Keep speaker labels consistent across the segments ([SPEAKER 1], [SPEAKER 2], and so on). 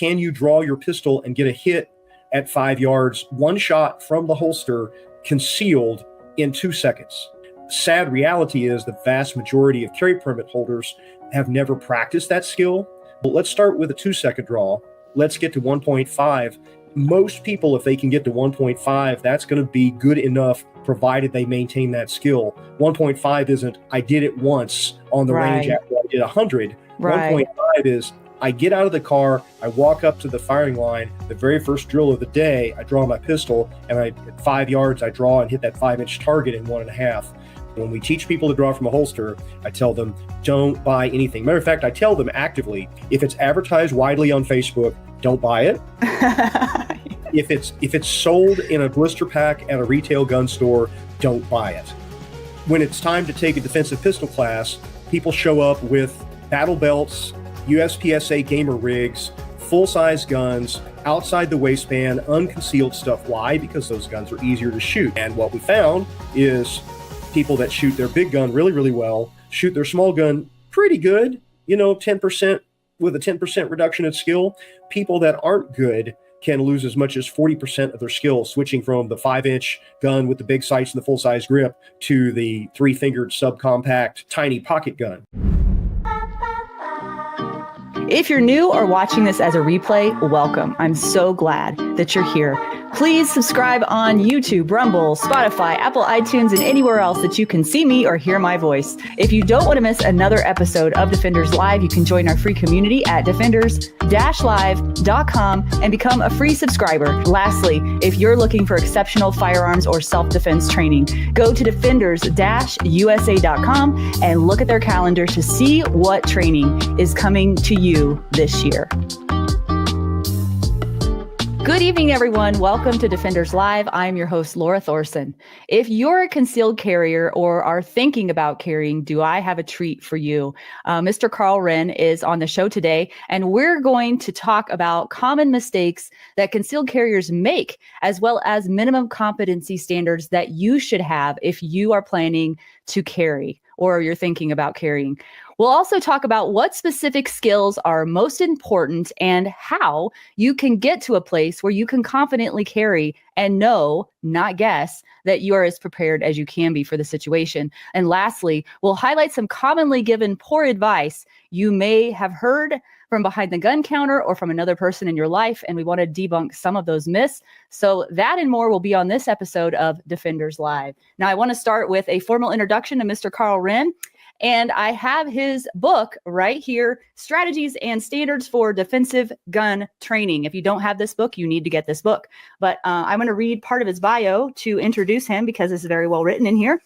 [SPEAKER 1] can you draw your pistol and get a hit at 5 yards, one shot from the holster, concealed in 2 seconds? Sad reality is the vast majority of carry permit holders have never practiced that skill. But let's start with a 2-second draw. Let's get to 1.5. Most people, if they can get to 1.5, that's going to be good enough, provided they maintain that skill. 1.5 isn't, I did it once on the range after I did 100. Right. 1.5 is, I get out of the car, I walk up to the firing line, the very first drill of the day, I draw my pistol, and at 5 yards, I draw and hit that 5-inch target in 1.5. When we teach people to draw from a holster, I tell them, don't buy anything. Matter of fact, I tell them actively, if it's advertised widely on Facebook, don't buy it. If it's sold in a blister pack at a retail gun store, don't buy it. When it's time to take a defensive pistol class, people show up with battle belts, USPSA gamer rigs, full-size guns, outside the waistband, unconcealed stuff. Why? Because those guns are easier to shoot. And what we found is people that shoot their big gun really, really well, shoot their small gun pretty good, 10% with a 10% reduction in skill. People that aren't good can lose as much as 40% of their skill, switching from the 5-inch gun with the big sights and the full-size grip to the 3-fingered subcompact tiny pocket gun.
[SPEAKER 2] If you're new or watching this as a replay, welcome. I'm so glad that you're here. Please subscribe on YouTube, Rumble, Spotify, Apple iTunes, and anywhere else that you can see me or hear my voice. If you don't want to miss another episode of Defenders Live, you can join our free community at defenders-live.com and become a free subscriber. Lastly, if you're looking for exceptional firearms or self-defense training, go to defenders-usa.com and look at their calendar to see what training is coming to you this year. Good evening, everyone. Welcome to Defenders Live. I'm your host, Laura Thorson. If you're a concealed carrier or are thinking about carrying, do I have a treat for you? Mr. Karl Rehn is on the show today, and we're going to talk about common mistakes that concealed carriers make, as well as minimum competency standards that you should have if you are planning to carry or you're thinking about carrying. We'll also talk about what specific skills are most important and how you can get to a place where you can confidently carry and know, not guess, that you are as prepared as you can be for the situation. And lastly, we'll highlight some commonly given poor advice you may have heard from behind the gun counter or from another person in your life, and we want to debunk some of those myths. So that and more will be on this episode of Defenders Live. Now, I want to start with a formal introduction to Mr. Karl Rehn. And I have his book right here, Strategies and Standards for Defensive Gun Training. If you don't have this book, you need to get this book. But I'm going to read part of his bio to introduce him because it's very well written in here.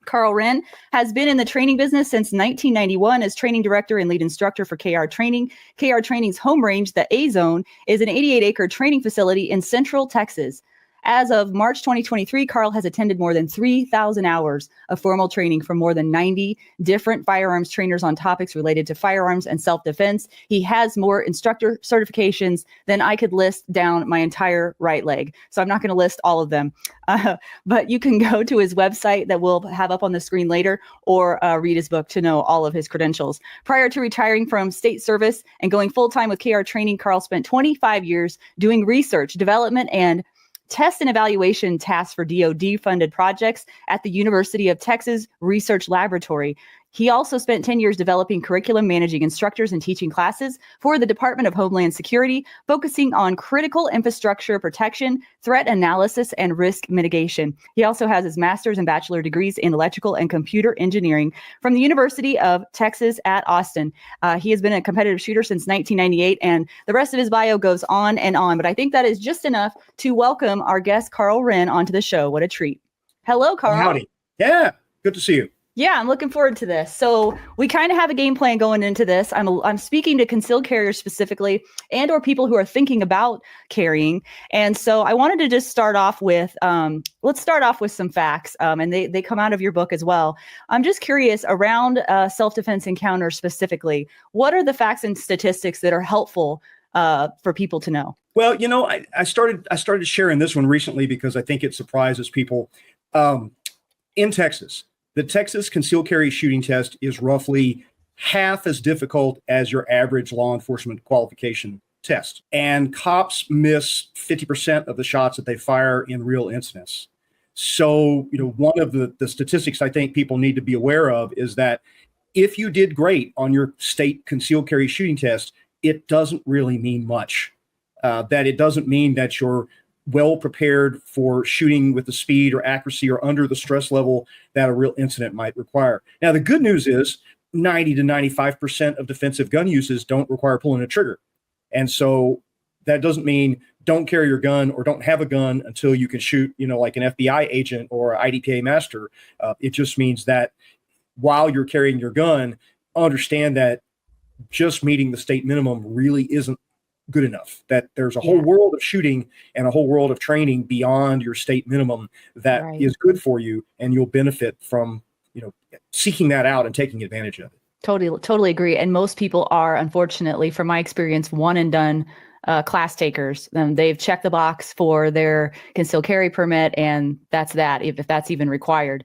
[SPEAKER 2] Karl Rehn has been in the training business since 1991 as training director and lead instructor for KR Training. KR Training's home range, the A-Zone, is an 88-acre training facility in Central Texas. As of March 2023, Karl has attended more than 3,000 hours of formal training from more than 90 different firearms trainers on topics related to firearms and self-defense. He has more instructor certifications than I could list down my entire right leg. So I'm not going to list all of them, but you can go to his website that we'll have up on the screen later or read his book to know all of his credentials. Prior to retiring from state service and going full-time with KR Training, Karl spent 25 years doing research, development, and test and evaluation tasks for DoD-funded projects at the University of Texas Research Laboratory. He also spent 10 years developing curriculum, managing instructors, and teaching classes for the Department of Homeland Security, focusing on critical infrastructure protection, threat analysis, and risk mitigation. He also has his master's and bachelor degrees in electrical and computer engineering from the University of Texas at Austin. He has been a competitive shooter since 1998, and the rest of his bio goes on and on. But I think that is just enough to welcome our guest, Karl Rehn, onto the show. What a treat. Hello, Karl.
[SPEAKER 1] Howdy. Yeah, good to see you.
[SPEAKER 2] Yeah, I'm looking forward to this. So we kind of have a game plan going into this. I'm speaking to concealed carriers specifically and or people who are thinking about carrying. And so I wanted to just start off with, let's start off with some facts. And they come out of your book as well. I'm just curious around self-defense encounters specifically, what are the facts and statistics that are helpful for people to know?
[SPEAKER 1] Well, I started sharing this one recently because I think it surprises people. In Texas, the Texas concealed carry shooting test is roughly half as difficult as your average law enforcement qualification test. And cops miss 50% of the shots that they fire in real incidents. So, one of the statistics I think people need to be aware of is that if you did great on your state concealed carry shooting test, it doesn't really mean much. That it doesn't mean that you're well prepared for shooting with the speed or accuracy or under the stress level that a real incident might require. Now, the good news is 90 to 95% of defensive gun uses don't require pulling a trigger. And so that doesn't mean don't carry your gun or don't have a gun until you can shoot, like an FBI agent or an IDPA master. It just means that while you're carrying your gun, understand that just meeting the state minimum really isn't good enough, that there's a whole world of shooting and a whole world of training beyond your state minimum that is good for you, and you'll benefit from seeking that out and taking advantage of it.
[SPEAKER 2] Totally agree. And most people are, unfortunately, from my experience, one and done class takers. They've checked the box for their concealed carry permit, and that's that, if that's even required.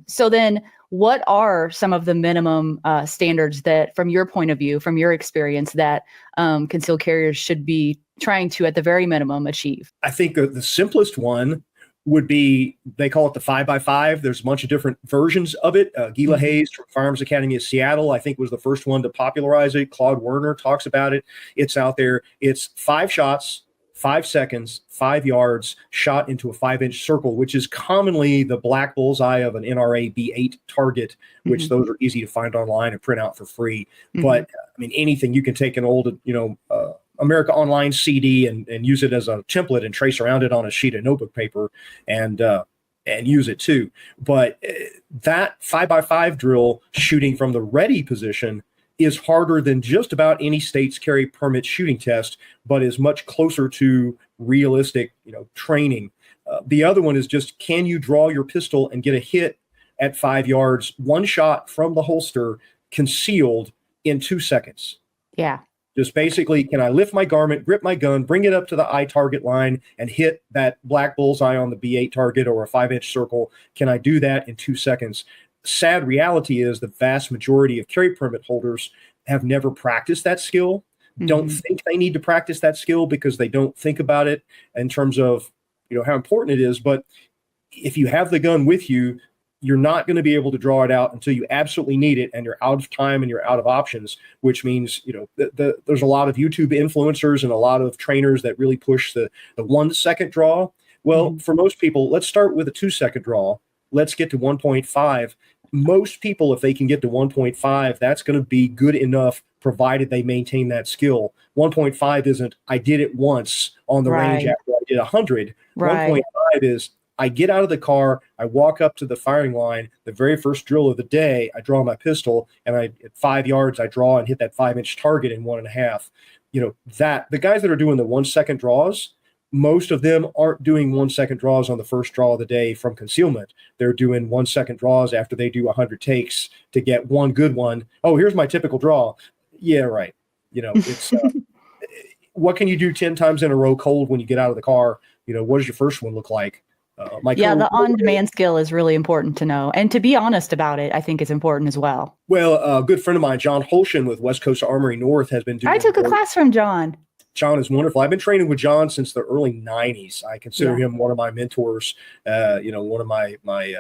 [SPEAKER 2] So then what are some of the minimum standards that, from your point of view, from your experience, that concealed carriers should be trying to, at the very minimum, achieve?
[SPEAKER 1] I think the simplest one would be, they call it the 5x5. There's a bunch of different versions of it. Gila Hayes from Firearms Academy of Seattle, I think, was the first one to popularize it. Claude Werner talks about it. It's out there. It's 5 shots, 5 seconds, 5 yards, shot into a 5-inch circle, which is commonly the black bullseye of an NRA B8 target, which those are easy to find online and print out for free. But anything, you can take an old, America Online CD and use it as a template and trace around it on a sheet of notebook paper and use it too. But that 5x5 drill shooting from the ready position is harder than just about any state's carry permit shooting test, but is much closer to realistic, training. The other one is just, can you draw your pistol and get a hit at 5 yards, one shot from the holster, concealed in 2 seconds?
[SPEAKER 2] Yeah.
[SPEAKER 1] Just basically, can I lift my garment, grip my gun, bring it up to the eye target line, and hit that black bullseye on the B8 target or a 5-inch circle? Can I do that in 2 seconds? Sad reality is the vast majority of carry permit holders have never practiced that skill, don't think they need to practice that skill because they don't think about it in terms of, how important it is. But if you have the gun with you, you're not going to be able to draw it out until you absolutely need it, and you're out of time and you're out of options, which means, there's a lot of YouTube influencers and a lot of trainers that really push the 1 second draw. Well, for most people, let's start with a 2 second draw. Let's get to 1.5. Most people, if they can get to 1.5, that's going to be good enough, provided they maintain that skill. 1.5 isn't, I did it once on the range after I did 100. 1.5 is, I get out of the car, I walk up to the firing line, the very first drill of the day, I draw my pistol, and at 5 yards, I draw and hit that 5-inch target in 1.5. The guys that are doing the 1 second draws, most of them aren't doing 1 second draws on the first draw of the day from concealment. They're doing 1 second draws after they do 100 takes to get one good one. Oh, here's my typical draw. Yeah, right. It's what can you do 10 times in a row cold when you get out of the car? What does your first one look like?
[SPEAKER 2] The on-demand skill is really important to know. And to be honest about it, I think is important as well.
[SPEAKER 1] Well, a good friend of mine, John Holshin with West Coast Armory North, has been doing.
[SPEAKER 2] I took a class from John.
[SPEAKER 1] John is wonderful. I've been training with John since the early 90s. I consider him one of my mentors, one of my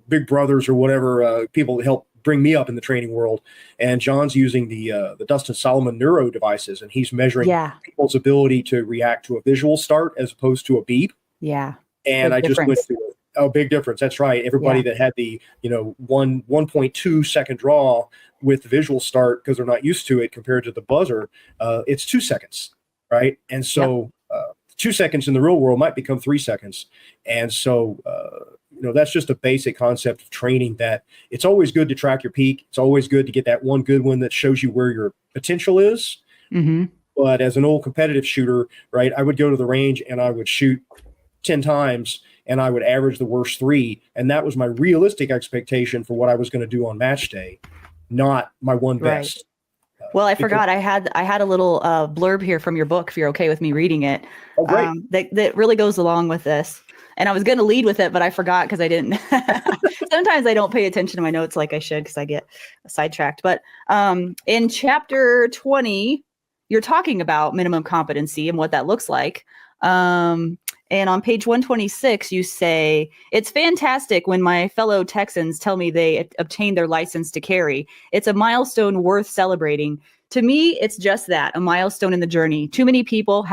[SPEAKER 1] big brothers or whatever, people that help bring me up in the training world. And John's using the Dustin Solomon neuro devices, and he's measuring people's ability to react to a visual start as opposed to a beep.
[SPEAKER 2] Yeah.
[SPEAKER 1] And I just went through a big difference. That's right. Everybody that had the 1.2 second draw with the visual start, because they're not used to it compared to the buzzer, it's 2 seconds, right? And so 2 seconds in the real world might become 3 seconds. And so that's just a basic concept of training, that it's always good to track your peak. It's always good to get that one good one that shows you where your potential is. But as an old competitive shooter, right, I would go to the range and I would shoot 10 times and I would average the worst 3. And that was my realistic expectation for what I was going to do on match day, not my one best.
[SPEAKER 2] Well, I forgot I had a little blurb here from your book, if you're okay with me reading it.
[SPEAKER 1] Oh, great.
[SPEAKER 2] That really goes along with this. And I was going to lead with it, but I forgot because I didn't. Sometimes I don't pay attention to my notes like I should because I get sidetracked. But in chapter 20, you're talking about minimum competency and what that looks like. And on page 126, you say, it's fantastic when my fellow Texans tell me they obtained their license to carry. It's a milestone worth celebrating. To me, it's just that, a milestone in the journey. Too many people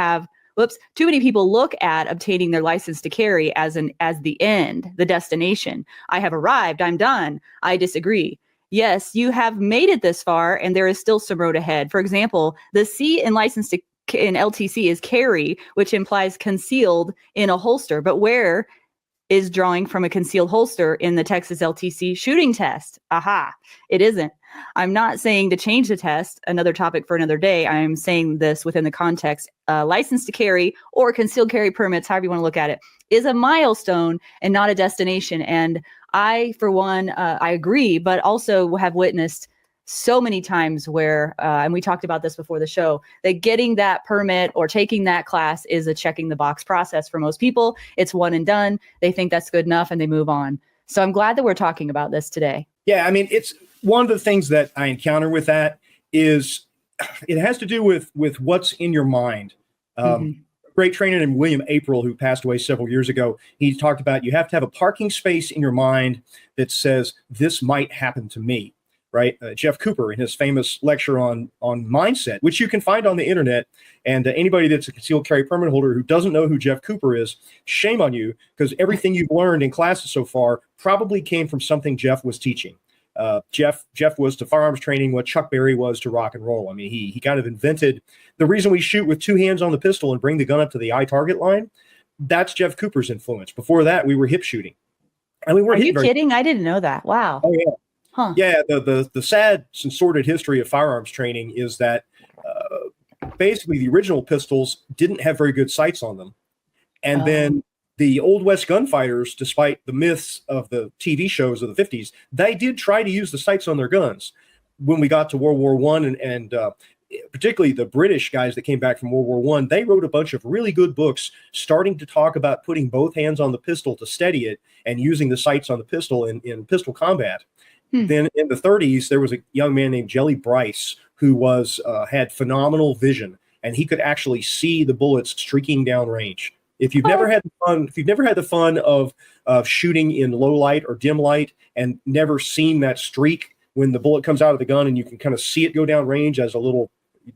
[SPEAKER 2] look at obtaining their license to carry as the end, the destination. I have arrived. I'm done. I disagree. Yes, you have made it this far, and there is still some road ahead. For example, the C in license in LTC is carry, which implies concealed in a holster. But where is drawing from a concealed holster in the Texas LTC shooting test? Aha, it isn't. I'm not saying to change the test, another topic for another day. I'm saying this within the context, license to carry or concealed carry permits, however you want to look at it, is a milestone and not a destination. And I, for one, I agree, but also have witnessed so many times where, and we talked about this before the show, that getting that permit or taking that class is a checking the box process for most people. It's one and done. They think that's good enough and they move on. So I'm glad that we're talking about this today.
[SPEAKER 1] Yeah, I mean, it's one of the things that I encounter with that is it has to do with what's in your mind. Great trainer named William April, who passed away several years ago, he talked about you have to have a parking space in your mind that says this might happen to me. Right. Jeff Cooper in his famous lecture on mindset, which you can find on the internet. And anybody that's a concealed carry permit holder who doesn't know who Jeff Cooper is, shame on you, because everything you've learned in classes so far probably came from something Jeff was teaching. Jeff was to firearms training what Chuck Berry was to rock and roll. I mean, he kind of invented the reason we shoot with two hands on the pistol and bring the gun up to the eye target line. That's Jeff Cooper's influence. Before that, we were hip shooting. And we weren't.
[SPEAKER 2] Are you kidding? I didn't know that. Wow.
[SPEAKER 1] Oh, yeah.
[SPEAKER 2] Huh.
[SPEAKER 1] Yeah, the sad and sordid history of firearms training is that basically the original pistols didn't have very good sights on them. And then the Old West gunfighters, despite the myths of the TV shows of the 50s, they did try to use the sights on their guns. When we got to World War I and particularly the British guys that came back from World War I, they wrote a bunch of really good books starting to talk about putting both hands on the pistol to steady it and using the sights on the pistol in pistol combat. Then in the 30s, there was a young man named Jelly Bryce who had phenomenal vision, and he could actually see the bullets streaking down range. If you've never had the fun of shooting in low light or dim light and never seen that streak when the bullet comes out of the gun and you can kind of see it go down range as a little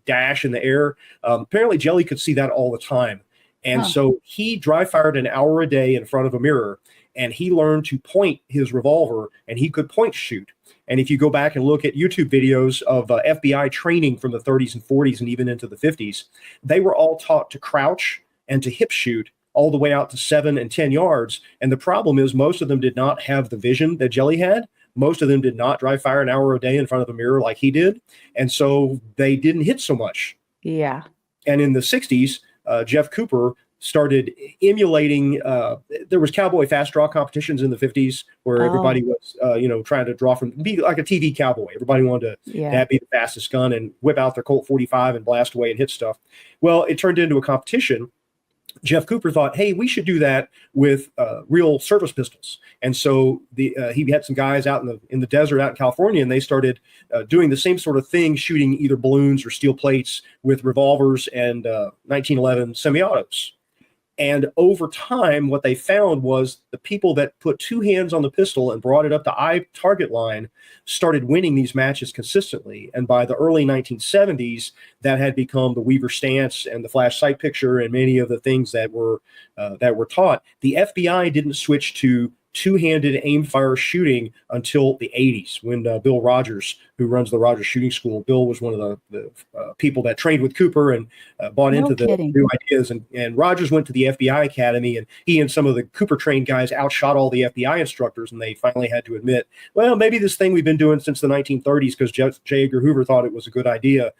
[SPEAKER 1] dash in the air, apparently Jelly could see that all the time. And so he dry fired an hour a day in front of a mirror, and he learned to point his revolver, and he could point shoot. And if you go back and look at YouTube videos of FBI training from the 30s and 40s and even into the 50s, they were all taught to crouch and to hip shoot all the way out to 7 and 10 yards. And the problem is most of them did not have the vision that Jelly had. Most of them did not dry fire an hour a day in front of a mirror like he did. And so they didn't hit so much.
[SPEAKER 2] Yeah.
[SPEAKER 1] And in the 60s, Jeff Cooper started emulating, there was cowboy fast draw competitions in the 50s where everybody was, trying to draw be like a TV cowboy. Everybody wanted to be the fastest gun and whip out their Colt 45 and blast away and hit stuff. Well, it turned into a competition. Jeff Cooper thought, hey, we should do that with real service pistols. And so he had some guys out in the desert out in California, and they started doing the same sort of thing, shooting either balloons or steel plates with revolvers and 1911 semi-autos. And over time, what they found was the people that put two hands on the pistol and brought it up to eye target line started winning these matches consistently. And by the early 1970s, that had become the Weaver stance and the flash sight picture and many of the things that were taught. The FBI didn't switch to two-handed aim fire shooting until the 80s when Bill Rogers, who runs the Rogers Shooting School, Bill was one of the people that trained with Cooper and bought into the new ideas. And Rogers went to the FBI Academy, and he and some of the Cooper trained guys outshot all the FBI instructors, and they finally had to admit, well, maybe this thing we've been doing since the 1930s because J. Edgar Hoover thought it was a good idea.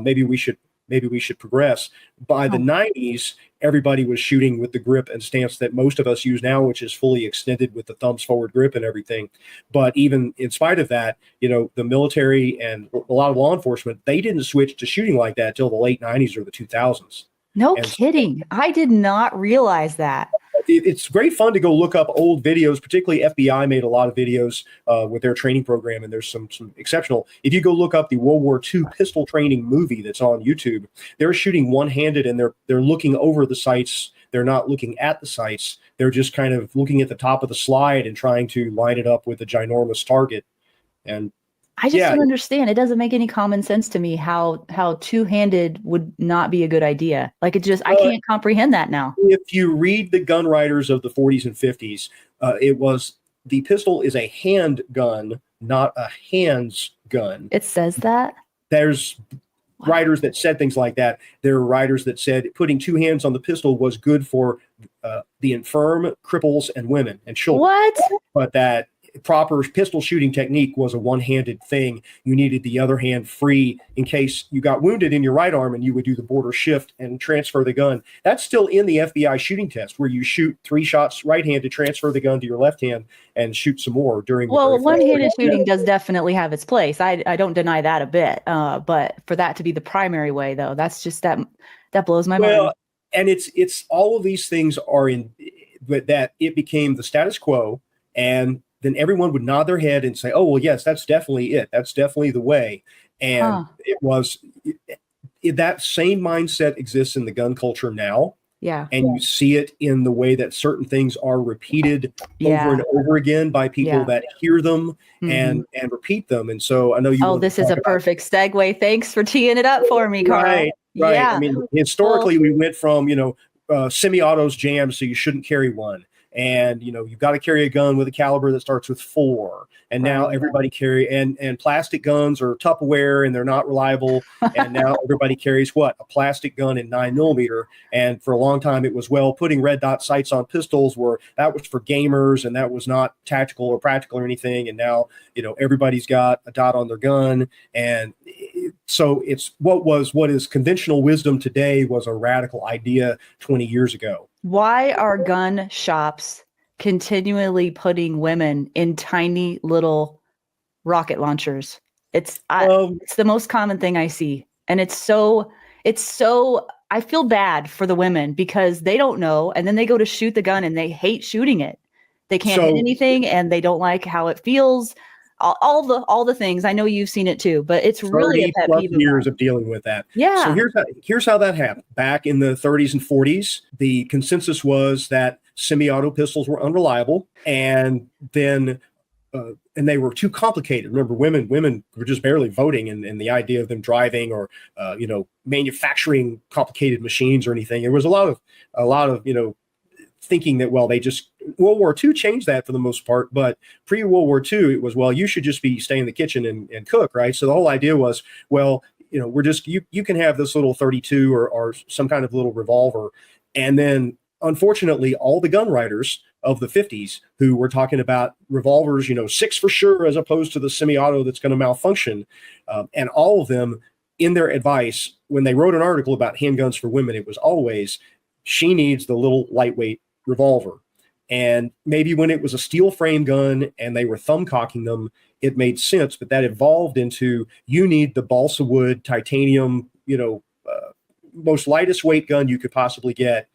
[SPEAKER 1] Maybe we should progress. By the 90s, everybody was shooting with the grip and stance that most of us use now, which is fully extended with the thumbs forward grip and everything. But even in spite of that, the military and a lot of law enforcement, they didn't switch to shooting like that till the late 90s or the 2000s.
[SPEAKER 2] No kidding. I did not realize that.
[SPEAKER 1] It's great fun to go look up old videos. Particularly FBI made a lot of videos with their training program, and there's some exceptional. If you go look up the World War II pistol training movie that's on YouTube, they're shooting one-handed, and they're looking over the sights. They're not looking at the sights. They're just kind of looking at the top of the slide and trying to line it up with a ginormous target. And
[SPEAKER 2] I just don't understand. It doesn't make any common sense to me how two-handed would not be a good idea. Like I can't comprehend that now.
[SPEAKER 1] If you read the gun writers of the 40s and 50s, the pistol is a handgun, not a hands gun.
[SPEAKER 2] It says that?
[SPEAKER 1] There's writers that said things like that. There are writers that said putting two hands on the pistol was good for the infirm, cripples, and women and children.
[SPEAKER 2] What?
[SPEAKER 1] But that proper pistol shooting technique was a one-handed thing. You needed the other hand free in case you got wounded in your right arm, and you would do the border shift and transfer the gun. That's still in the FBI shooting test, where you shoot 3 shots right-handed, transfer the gun to your left hand, and shoot some more during.
[SPEAKER 2] Well, one-handed shooting does definitely have its place. I don't deny that a bit. But for that to be the primary way, though, that's just that blows my mind.
[SPEAKER 1] And it's all of these things are in, but that it became the status quo, and then everyone would nod their head and say, oh, well, yes, that's definitely it. That's definitely the way. And that same mindset exists in the gun culture now.
[SPEAKER 2] Yeah.
[SPEAKER 1] And you see it in the way that certain things are repeated over and over again by people that hear them and repeat them. And so I know you.
[SPEAKER 2] Oh, this is a perfect segue. Thanks for teeing it up for me, Karl.
[SPEAKER 1] Right.
[SPEAKER 2] Yeah.
[SPEAKER 1] I mean, historically, we went from, semi-autos jammed, so you shouldn't carry one. And, you've got to carry a gun with a caliber that starts with 4. And now everybody carry and plastic guns are Tupperware and they're not reliable. And now everybody carries a plastic gun in 9mm. And for a long time, it was, putting red dot sights on pistols that was for gamers and that was not tactical or practical or anything. And now, everybody's got a dot on their gun. And so it's what is conventional wisdom today was a radical idea 20 years ago.
[SPEAKER 2] Why are gun shops continually putting women in tiny little rocket launchers? It's the most common thing I see. And it's so I feel bad for the women because they don't know. And then they go to shoot the gun and they hate shooting it. They can't hit anything and they don't like how it feels. All the things. I know you've seen it too, but it's really a pet peeve.
[SPEAKER 1] Years of dealing with that.
[SPEAKER 2] Yeah.
[SPEAKER 1] So here's how that happened. Back in the 30s and 40s, the consensus was that semi-auto pistols were unreliable, and then and they were too complicated. Remember, women were just barely voting, and the idea of them driving or manufacturing complicated machines or anything. There was a lot of thinking that World War II changed that for the most part, but pre-World War II, it was, you should just be stay in the kitchen and cook, right? So the whole idea was, we're just, you can have this little 32 or some kind of little revolver. And then, unfortunately, all the gun writers of the 50s who were talking about revolvers, 6 for sure, as opposed to the semi-auto that's going to malfunction. And all of them, in their advice, when they wrote an article about handguns for women, it was always, she needs the little lightweight revolver. And maybe when it was a steel frame gun and they were thumb cocking them, it made sense, but that evolved into, you need the balsa wood, titanium, most lightest weight gun you could possibly get.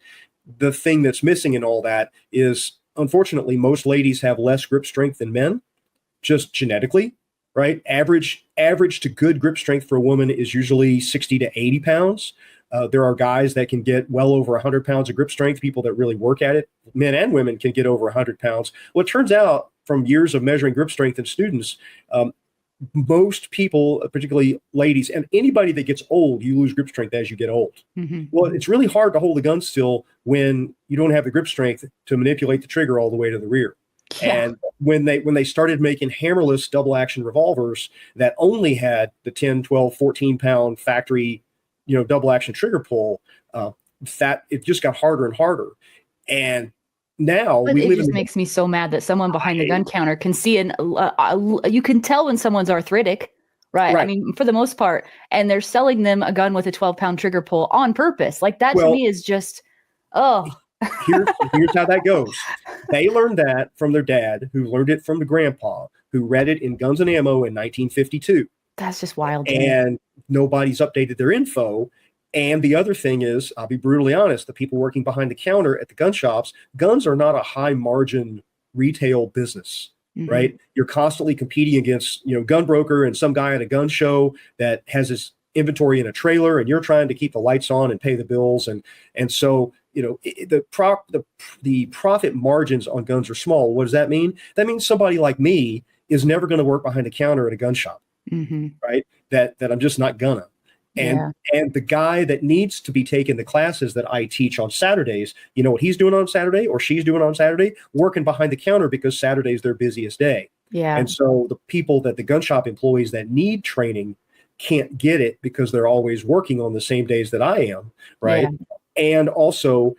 [SPEAKER 1] The thing that's missing in all that is, unfortunately, most ladies have less grip strength than men, just genetically, right? Average to good grip strength for a woman is usually 60 to 80 pounds. There are guys that can get well over 100 pounds of grip strength, people that really work at it. Men and women can get over 100 pounds. Well, it turns out from years of measuring grip strength in students, most people, particularly ladies, and anybody that gets old, you lose grip strength as you get old. Mm-hmm. Well, it's really hard to hold the gun still when you don't have the grip strength to manipulate the trigger all the way to the rear. Yeah. And when they started making hammerless double action revolvers that only had the 10, 12, 14 pound factory double action trigger pull, that it just got harder and harder. And now
[SPEAKER 2] it just makes me so mad that someone behind the gun counter can see you can tell when someone's arthritic, right? I mean, for the most part, and they're selling them a gun with a 12-pound trigger pull on purpose. Like that to me is just,
[SPEAKER 1] Here's how that goes. They learned that from their dad, who learned it from the grandpa, who read it in Guns and Ammo in 1952.
[SPEAKER 2] That's just wild.
[SPEAKER 1] And nobody's updated their info. And the other thing is, I'll be brutally honest, the people working behind the counter at the gun shops, guns are not a high margin retail business,
[SPEAKER 2] Mm-hmm.
[SPEAKER 1] right? You're constantly competing against, gun broker and some guy at a gun show that has his inventory in a trailer, and you're trying to keep the lights on and pay the bills. And so, the profit margins on guns are small. What does that mean? That means somebody like me is never going to work behind a counter at a gun shop,
[SPEAKER 2] Mm-hmm.
[SPEAKER 1] right? That I'm just not gonna. And
[SPEAKER 2] Yeah.
[SPEAKER 1] and the guy that needs to be taking the classes that I teach on Saturdays, you know what he's doing on Saturday or she's doing on Saturday? Working behind the counter because Saturday's their busiest day.
[SPEAKER 2] Yeah.
[SPEAKER 1] And so the people that the gun shop employees that need training can't get it because they're always working on the same days that I am,
[SPEAKER 2] Yeah.
[SPEAKER 1] right? And also,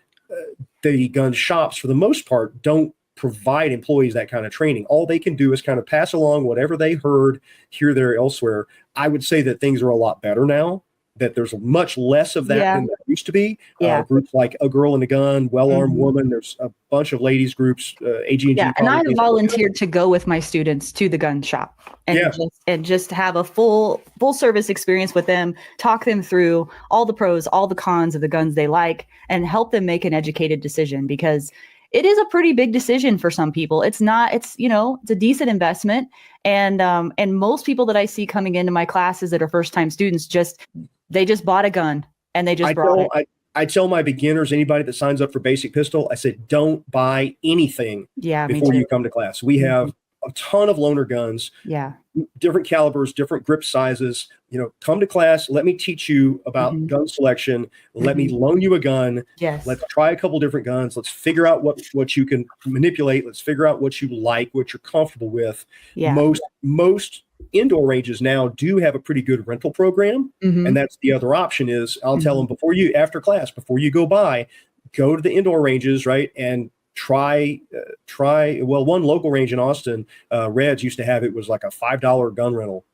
[SPEAKER 1] the gun shops, for the most part, don't provide employees that kind of training. All they can do is kind of pass along whatever they heard here, there, elsewhere. I would say that things are a lot better now, that there's much less of that
[SPEAKER 2] Yeah.
[SPEAKER 1] than there used to be.
[SPEAKER 2] Yeah.
[SPEAKER 1] Groups like A Girl and a Gun, Well Armed
[SPEAKER 2] Mhm.
[SPEAKER 1] Woman, there's a bunch of ladies groups, AG&G
[SPEAKER 2] Yeah, and
[SPEAKER 1] probably.
[SPEAKER 2] I volunteered to go with my students to the gun shop and
[SPEAKER 1] Yeah.
[SPEAKER 2] just have a full service experience with them, talk them through all the pros, all the cons of the guns they like, and help them make an educated decision, because it is a pretty big decision for some people. It's not, it's a decent investment. And most people that I see coming into my classes that are first time students they just bought a gun and they just brought it.
[SPEAKER 1] I tell my beginners, anybody that signs up for basic pistol, I said, don't buy anything
[SPEAKER 2] Yeah, me
[SPEAKER 1] before
[SPEAKER 2] too.
[SPEAKER 1] you come to class. We have a ton of loaner guns,
[SPEAKER 2] Yeah.
[SPEAKER 1] different calibers, different grip sizes. Come to class. Let me teach you about gun selection. Let me loan you a gun.
[SPEAKER 2] Yes.
[SPEAKER 1] Let's try a couple different guns. Let's figure out what you can manipulate. Let's figure out what you like, what you're comfortable with.
[SPEAKER 2] Yeah.
[SPEAKER 1] Most indoor ranges now do have a pretty good rental program. And that's the other option is I'll tell them after class, before you go by, go to the indoor ranges, right? And try one local range in Austin, Reds used to have, it was like a $5 gun rental.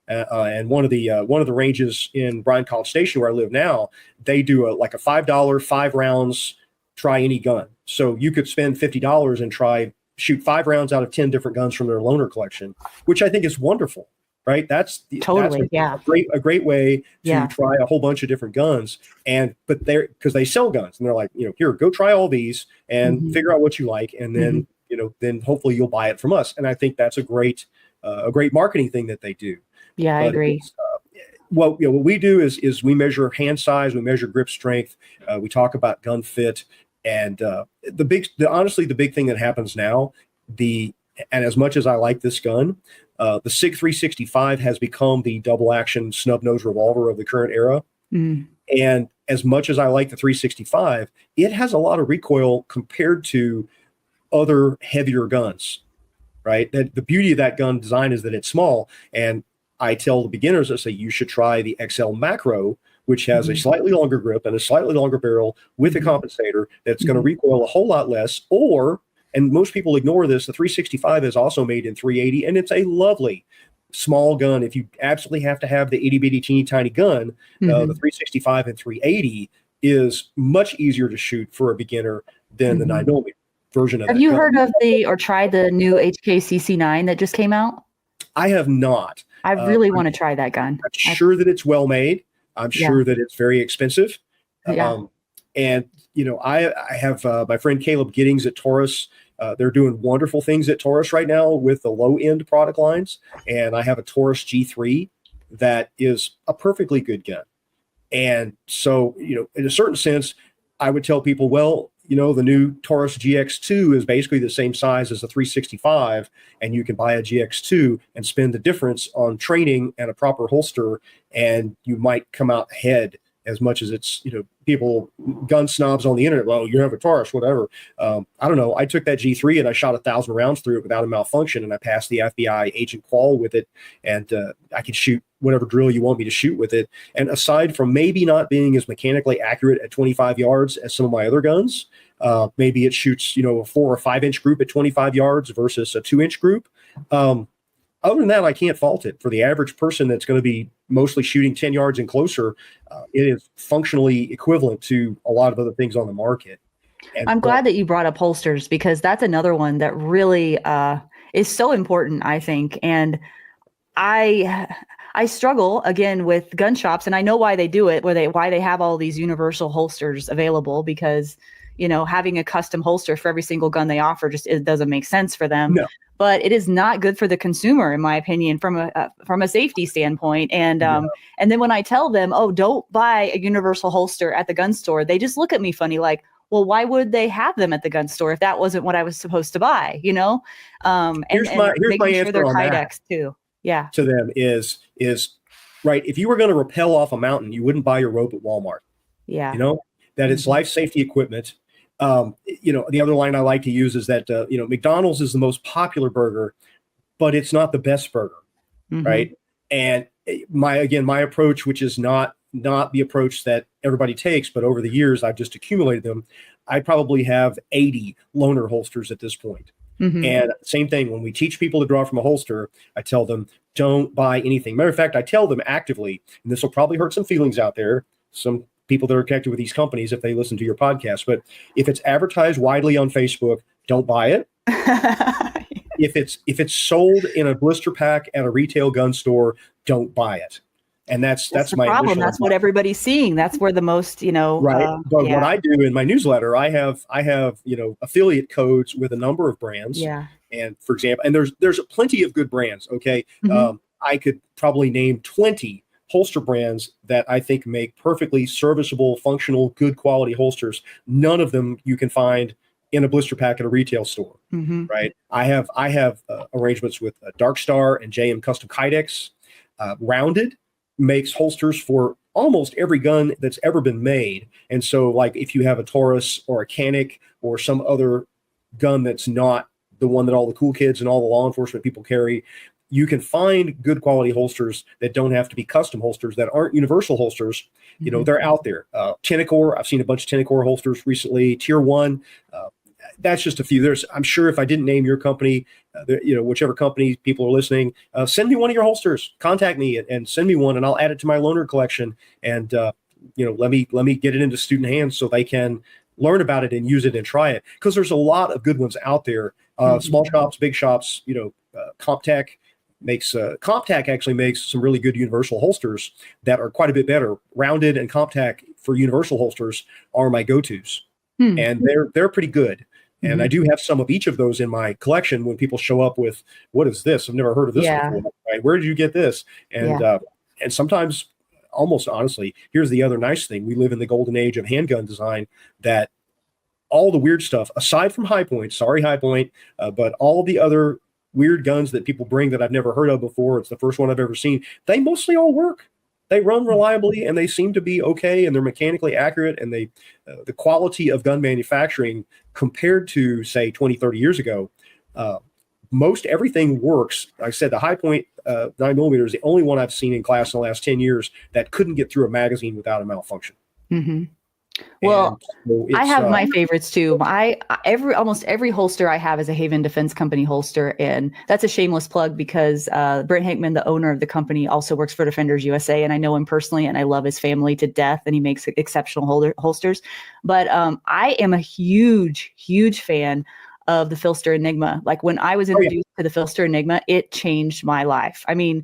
[SPEAKER 1] And one of the ranges in Bryan College Station where I live now, they do a $5, 5 rounds, try any gun. So you could spend $50 and shoot 5 rounds out of 10 different guns from their loaner collection, which I think is wonderful, right? That's a great way to try a whole bunch of different guns. But because they sell guns and they're like, here, go try all these and figure out what you like. And then, then hopefully you'll buy it from us. And I think that's a great marketing thing that they do.
[SPEAKER 2] Yeah, I agree.
[SPEAKER 1] What we do is we measure hand size, we measure grip strength, we talk about gun fit, and honestly, the big thing that happens now, and as much as I like this gun, the SIG 365 has become the double action snub nose revolver of the current era. And as much as I like the 365, it has a lot of recoil compared to other heavier guns, right? The beauty of that gun design is that it's small. And I tell the beginners, I say, you should try the XL Macro, which has a slightly longer grip and a slightly longer barrel with a compensator that's going to recoil a whole lot less. And most people ignore this, the 365 is also made in 380, and it's a lovely small gun. If you absolutely have to have the itty bitty teeny tiny gun, the 365 and 380 is much easier to shoot for a beginner than the 9mm version of that.
[SPEAKER 2] Have you heard of or tried the new HKCC9 that just came out?
[SPEAKER 1] I have not.
[SPEAKER 2] I really want to try that gun.
[SPEAKER 1] I'm sure that it's well made. I'm sure that it's very expensive. And I have my friend Caleb Giddings at Taurus. They're doing wonderful things at Taurus right now with the low end product lines. And I have a Taurus G3 that is a perfectly good gun. And so, in a certain sense, I would tell people, well, the new Taurus GX2 is basically the same size as the 365, and you can buy a GX2 and spend the difference on training and a proper holster, and you might come out ahead. As much as it's, people, gun snobs on the internet, well, you have a Taurus, whatever. I don't know. I took that G3 and I shot 1,000 rounds through it without a malfunction, and I passed the FBI agent qual with it, and I could shoot whatever drill you want me to shoot with it. And aside from maybe not being as mechanically accurate at 25 yards as some of my other guns, maybe it shoots, a 4 or 5 inch group at 25 yards versus a 2-inch group. Other than that, I can't fault it. For the average person that's going to be mostly shooting 10 yards and closer, it is functionally equivalent to a lot of other things on the market.
[SPEAKER 2] I'm glad that you brought up holsters, because that's another one that really is so important, I think. And I I struggle again with gun shops, and I know why they do it, why they have all these universal holsters available, because, having a custom holster for every single gun they offer it doesn't make sense for them.
[SPEAKER 1] No.
[SPEAKER 2] But it is not good for the consumer, in my opinion, from a safety standpoint. And and then when I tell them, oh, don't buy a universal holster at the gun store, they just look at me funny, like, well, why would they have them at the gun store if that wasn't what I was supposed to buy? And
[SPEAKER 1] Here's my
[SPEAKER 2] making sure
[SPEAKER 1] answer
[SPEAKER 2] they're
[SPEAKER 1] on that
[SPEAKER 2] Kydex too. Yeah.
[SPEAKER 1] to them is right. If you were going to rappel off a mountain, you wouldn't buy your rope at Walmart.
[SPEAKER 2] Yeah.
[SPEAKER 1] That it's life safety equipment. The other line I like to use is that, McDonald's is the most popular burger, but it's not the best burger. Right. And my approach, which is not the approach that everybody takes, but over the years, I've just accumulated them. I probably have 80 loaner holsters at this point. And same thing, when we teach people to draw from a holster, I tell them, don't buy anything. Matter of fact, I tell them actively, and this will probably hurt some feelings out there, some people that are connected with these companies if they listen to your podcast, but if it's advertised widely on Facebook, don't buy it. If it's sold in a blister pack at a retail gun store, don't buy it. And that's my
[SPEAKER 2] problem. That's what everybody's seeing. That's where the most,
[SPEAKER 1] right. But what I do in my newsletter, I have affiliate codes with a number of brands.
[SPEAKER 2] Yeah.
[SPEAKER 1] And for example, and there's plenty of good brands. Okay. I could probably name 20 holster brands that I think make perfectly serviceable, functional, good quality holsters. None of them you can find in a blister pack at a retail store. Right. I have arrangements with Dark Star and JM Custom Kydex. Rounded makes holsters for almost every gun that's ever been made. And so, like, if you have a Taurus or a Canic or some other gun that's not the one that all the cool kids and all the law enforcement people carry, you can find good quality holsters that don't have to be custom holsters, that aren't universal holsters. They're out there. Tenacor, I've seen a bunch of Tenacor holsters recently. Tier 1, that's just a few. I'm sure if I didn't name your company, whichever company people are listening, send me one of your holsters. Contact me and send me one, and I'll add it to my loaner collection. And let me get it into student hands so they can learn about it and use it and try it. Because there's a lot of good ones out there. Small shops, big shops. CompTech actually makes some really good universal holsters that are quite a bit better. Rounded and CompTech for universal holsters are my go-tos, and they're pretty good. And I do have some of each of those in my collection. When people show up with, what is this? I've never heard of this before. Right? Where did you get this? And sometimes, almost honestly, here's the other nice thing. We live in the golden age of handgun design, that all the weird stuff, aside from High Point, but all the other weird guns that people bring that I've never heard of before, it's the first one I've ever seen, they mostly all work. They run reliably, and they seem to be okay, and they're mechanically accurate, and the quality of gun manufacturing compared to, say, 20, 30 years ago, most everything works. Like I said, the High Point 9mm is the only one I've seen in class in the last 10 years that couldn't get through a magazine without a malfunction.
[SPEAKER 2] Well, so I have my favorites too. Almost every holster I have is a Haven Defense Company holster, and that's a shameless plug because Brent Hankman, the owner of the company, also works for Defenders USA, and I know him personally, and I love his family to death, and he makes exceptional holsters. But I am a huge fan of the Filster Enigma. Like, when I was introduced to the Filster Enigma, it changed my life. I mean,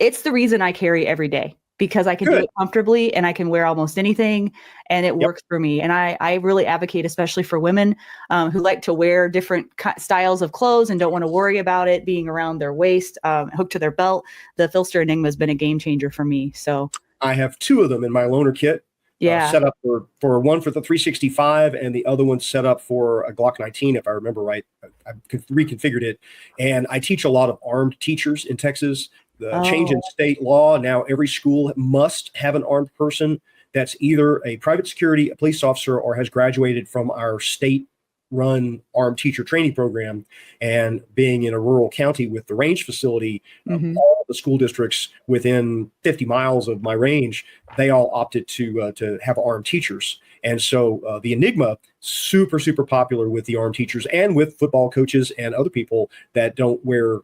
[SPEAKER 2] it's the reason I carry every day, because I can do it comfortably and I can wear almost anything, and it works for me. And I really advocate, especially for women who like to wear different styles of clothes and don't want to worry about it being around their waist, hooked to their belt. The Filster Enigma has been a game changer for me. So I have 2 of them in my loaner kit. Set up for one for the 365 and the other one set up for a Glock 19, if I remember right. I reconfigured it. And I teach a lot of armed teachers in Texas. The change in state law, now every school must have an armed person that's either a private security, a police officer, or has graduated from our state-run armed teacher training program. And being in a rural county with the range facility, all the school districts within 50 miles of my range, they all opted to have armed teachers. And so the Enigma, super, super popular with the armed teachers and with football coaches and other people that don't wear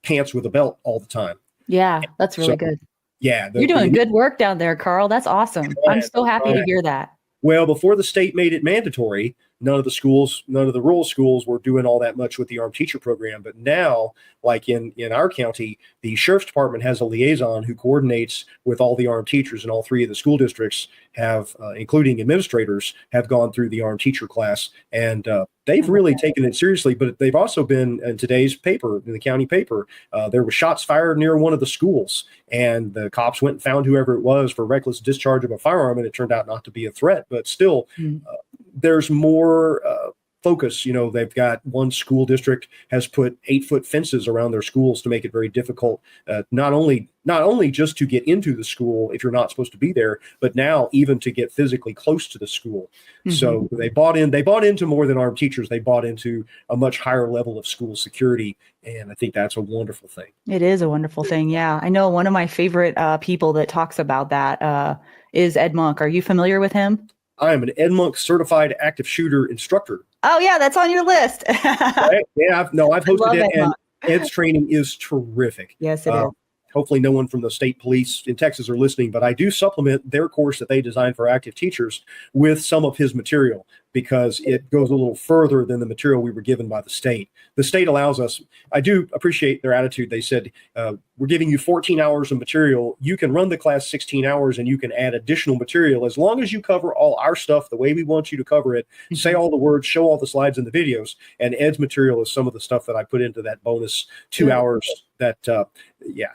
[SPEAKER 2] pants with a belt all the time. Yeah, that's really good. Yeah. You're doing good work down there, Karl. That's awesome. I'm so happy to hear that. Well, before the state made it mandatory,
[SPEAKER 1] none of the rural schools were doing all that much with the armed teacher program. But now, like in our county, the sheriff's department has a liaison who coordinates with all the armed teachers, and all three of the school districts have, including administrators, have gone through the armed teacher class. And they've really taken it seriously, but they've also been in today's paper, in the county paper, there were shots fired near one of the schools, and the cops went and found whoever it was for reckless discharge of a firearm, and it turned out not to be a threat. But still, there's more focus. They've got one school district has put 8-foot fences around their schools to make it very difficult, not only just to get into the school if you're not supposed to be there, but now even to get physically close to the school. So they bought into more than armed teachers. They bought into a much higher level of school security. And I think that's a wonderful thing.
[SPEAKER 2] It is a wonderful thing. Yeah. I know one of my favorite people that talks about that is Ed Monk. Are you familiar with him?
[SPEAKER 1] I am an Ed Monk certified active shooter instructor.
[SPEAKER 2] Oh yeah, that's on your list.
[SPEAKER 1] Right? Yeah, I've hosted it, and Ed's training is terrific.
[SPEAKER 2] Yes, it is.
[SPEAKER 1] Hopefully no one from the state police in Texas are listening, but I do supplement their course that they designed for active teachers with some of his material, because it goes a little further than the material we were given by the state. The state allows us. I do appreciate their attitude. They said, we're giving you 14 hours of material. You can run the class 16 hours and you can add additional material as long as you cover all our stuff the way we want you to cover it, say all the words, show all the slides and the videos. And Ed's material is some of the stuff that I put into that bonus 2 hours that,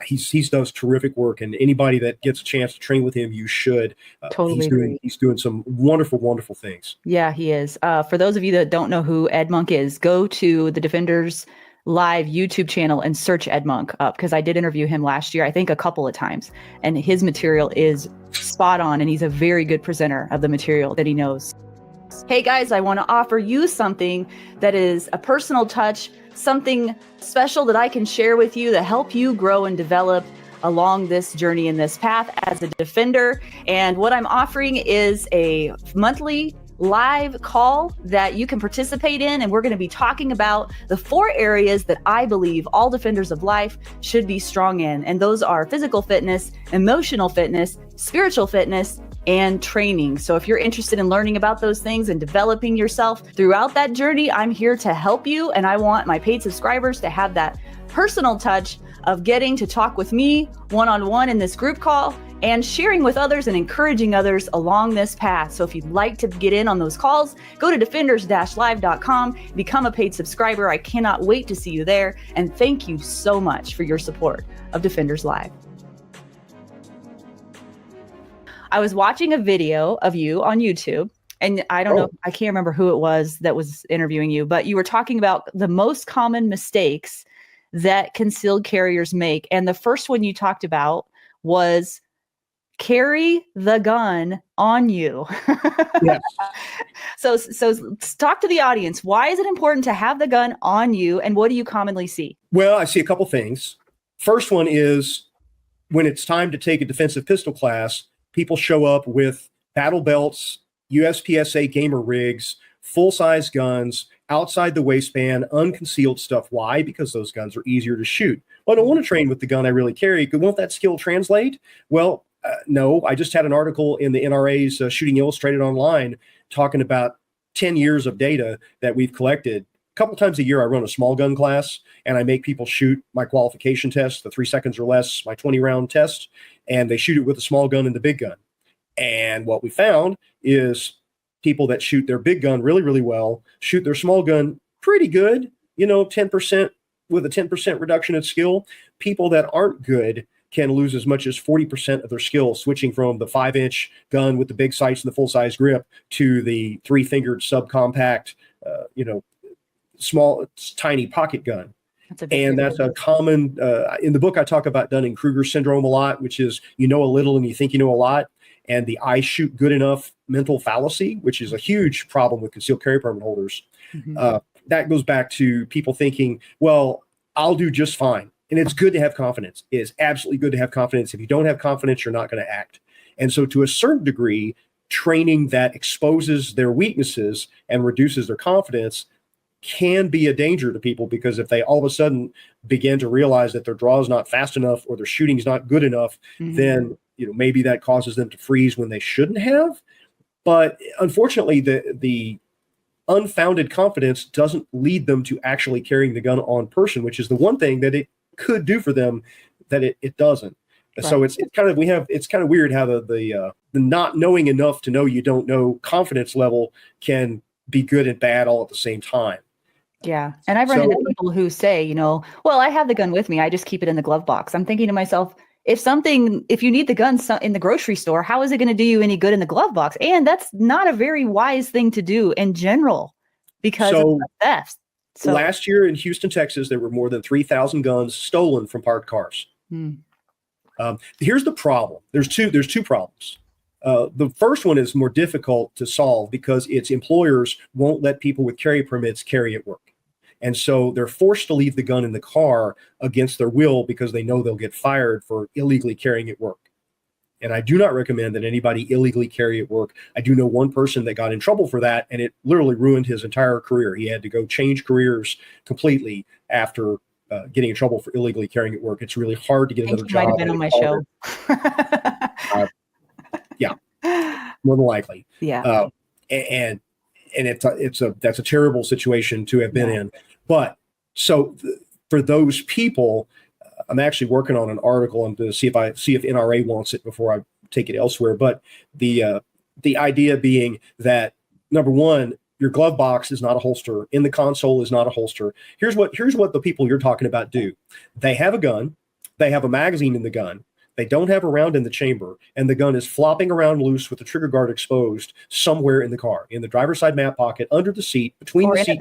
[SPEAKER 1] he's does terrific work. And anybody that gets a chance to train with him, you should.
[SPEAKER 2] Totally
[SPEAKER 1] he's doing some wonderful, wonderful things.
[SPEAKER 2] Yeah, he is. For those of you that don't know who Ed Monk is, go to the Defenders Live YouTube channel and search Ed Monk up, because I did interview him last year, I think a couple of times, and his material is spot on, and he's a very good presenter of the material that he knows. Hey guys, I want to offer you something that is a personal touch, something special that I can share with you to help you grow and develop along this journey in this path as a defender. And what I'm offering is a monthly live call that you can participate in, and we're going to be talking about the 4 areas that I believe all defenders of life should be strong in, and those are physical fitness, emotional fitness, spiritual fitness, and training. So if you're interested in learning about those things and developing yourself throughout that journey, I'm here to help you, and I want my paid subscribers to have that personal touch of getting to talk with me one-on-one in this group call and sharing with others and encouraging others along this path. So if you'd like to get in on those calls, go to defenders-live.com, become a paid subscriber. I cannot wait to see you there. And thank you so much for your support of Defenders Live. I was watching a video of you on YouTube, and I don't know, I can't remember who it was that was interviewing you, but you were talking about the most common mistakes that concealed carriers make. And the first one you talked about was carry the gun on you.
[SPEAKER 1] Yes.
[SPEAKER 2] So talk to the audience. Why is it important to have the gun on you, and what do you commonly see? Well,
[SPEAKER 1] I see a couple things. First one is when it's time to take a defensive pistol class, people show up with battle belts, USPSA gamer rigs, full-size guns, outside the waistband, unconcealed stuff. Why? Because those guns are easier to shoot. Well, I don't want to train with the gun I really carry. Won't that skill translate? Well, no. I just had an article in the NRA's Shooting Illustrated online talking about 10 years of data that we've collected. A couple times a year, I run a small gun class, and I make people shoot my qualification test, the 3 seconds or less, my 20-round test, and they shoot it with the small gun and the big gun. And what we found is people that shoot their big gun really, really well, shoot their small gun pretty good, 10% with a 10% reduction in skill. People that aren't good can lose as much as 40% of their skill, switching from the 5-inch gun with the big sights and the full-size grip to the 3-fingered subcompact, small, tiny pocket gun. That's a common, in the book, I talk about Dunning-Kruger syndrome a lot, which is you know a little and you think you know a lot. And the I shoot good enough mental fallacy, which is a huge problem with concealed carry permit holders. That goes back to people thinking, well, I'll do just fine. And it's good to have confidence. It is absolutely good to have confidence. If you don't have confidence, you're not going to act. And so to a certain degree, training that exposes their weaknesses and reduces their confidence can be a danger to people, because if they all of a sudden begin to realize that their draw is not fast enough or their shooting is not good enough, then maybe that causes them to freeze when they shouldn't have. But unfortunately, the unfounded confidence doesn't lead them to actually carrying the gun on person, which is the one thing that it could do for them that it doesn't. Right. So it's kind of weird how the not knowing enough to know you don't know confidence level can be good and bad all at the same time.
[SPEAKER 2] Yeah. And I've run into people who say, well, I have the gun with me. I just keep it in the glove box. I'm thinking to myself, if you need the gun in the grocery store, how is it going to do you any good in the glove box? And that's not a very wise thing to do in general because of theft. So
[SPEAKER 1] last year in Houston, Texas, there were more than 3,000 guns stolen from parked cars. Here's the problem. There's two problems. The first one is more difficult to solve because its employers won't let people with carry permits carry at work. And so they're forced to leave the gun in the car against their will because they know they'll get fired for illegally carrying at work. And I do not recommend that anybody illegally carry at work. I do know one person that got in trouble for that, and it literally ruined his entire career. He had to go change careers completely after getting in trouble for illegally carrying at work. It's really hard to get another job.
[SPEAKER 2] Might have been on my show.
[SPEAKER 1] Yeah, more than likely.
[SPEAKER 2] Yeah.
[SPEAKER 1] And that's a terrible situation to have been in. But for those people, I'm actually working on an article and to see if NRA wants it before I take it elsewhere. But the idea being that, number one, your glove box is not a holster. In the console is not a holster. Here's what the people you're talking about do. They have a gun. They have a magazine in the gun. They don't have a round in the chamber, and the gun is flopping around loose with the trigger guard exposed somewhere in the car, in the driver's side mat pocket, under the seat, between the seat,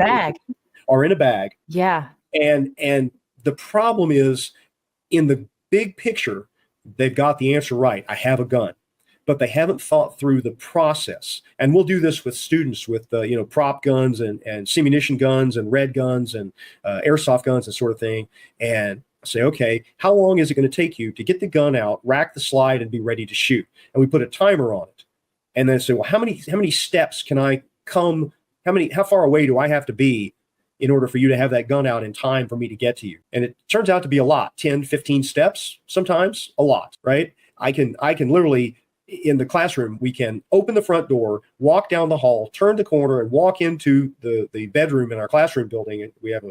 [SPEAKER 1] or in a bag.
[SPEAKER 2] Yeah.
[SPEAKER 1] And the problem is, in the big picture, they've got the answer right. I have a gun, but they haven't thought through the process. And we'll do this with students with prop guns and simunition guns and red guns and airsoft guns and sort of thing, and say, okay, how long is it going to take you to get the gun out, rack the slide, and be ready to shoot? And we put a timer on it, and then say, well, how many steps can I come? How far away do I have to be in order for you to have that gun out in time for me to get to you? And it turns out to be a lot, 10, 15 steps, sometimes a lot, right? I can literally, in the classroom, we can open the front door, walk down the hall, turn the corner, and walk into the bedroom in our classroom building. And we have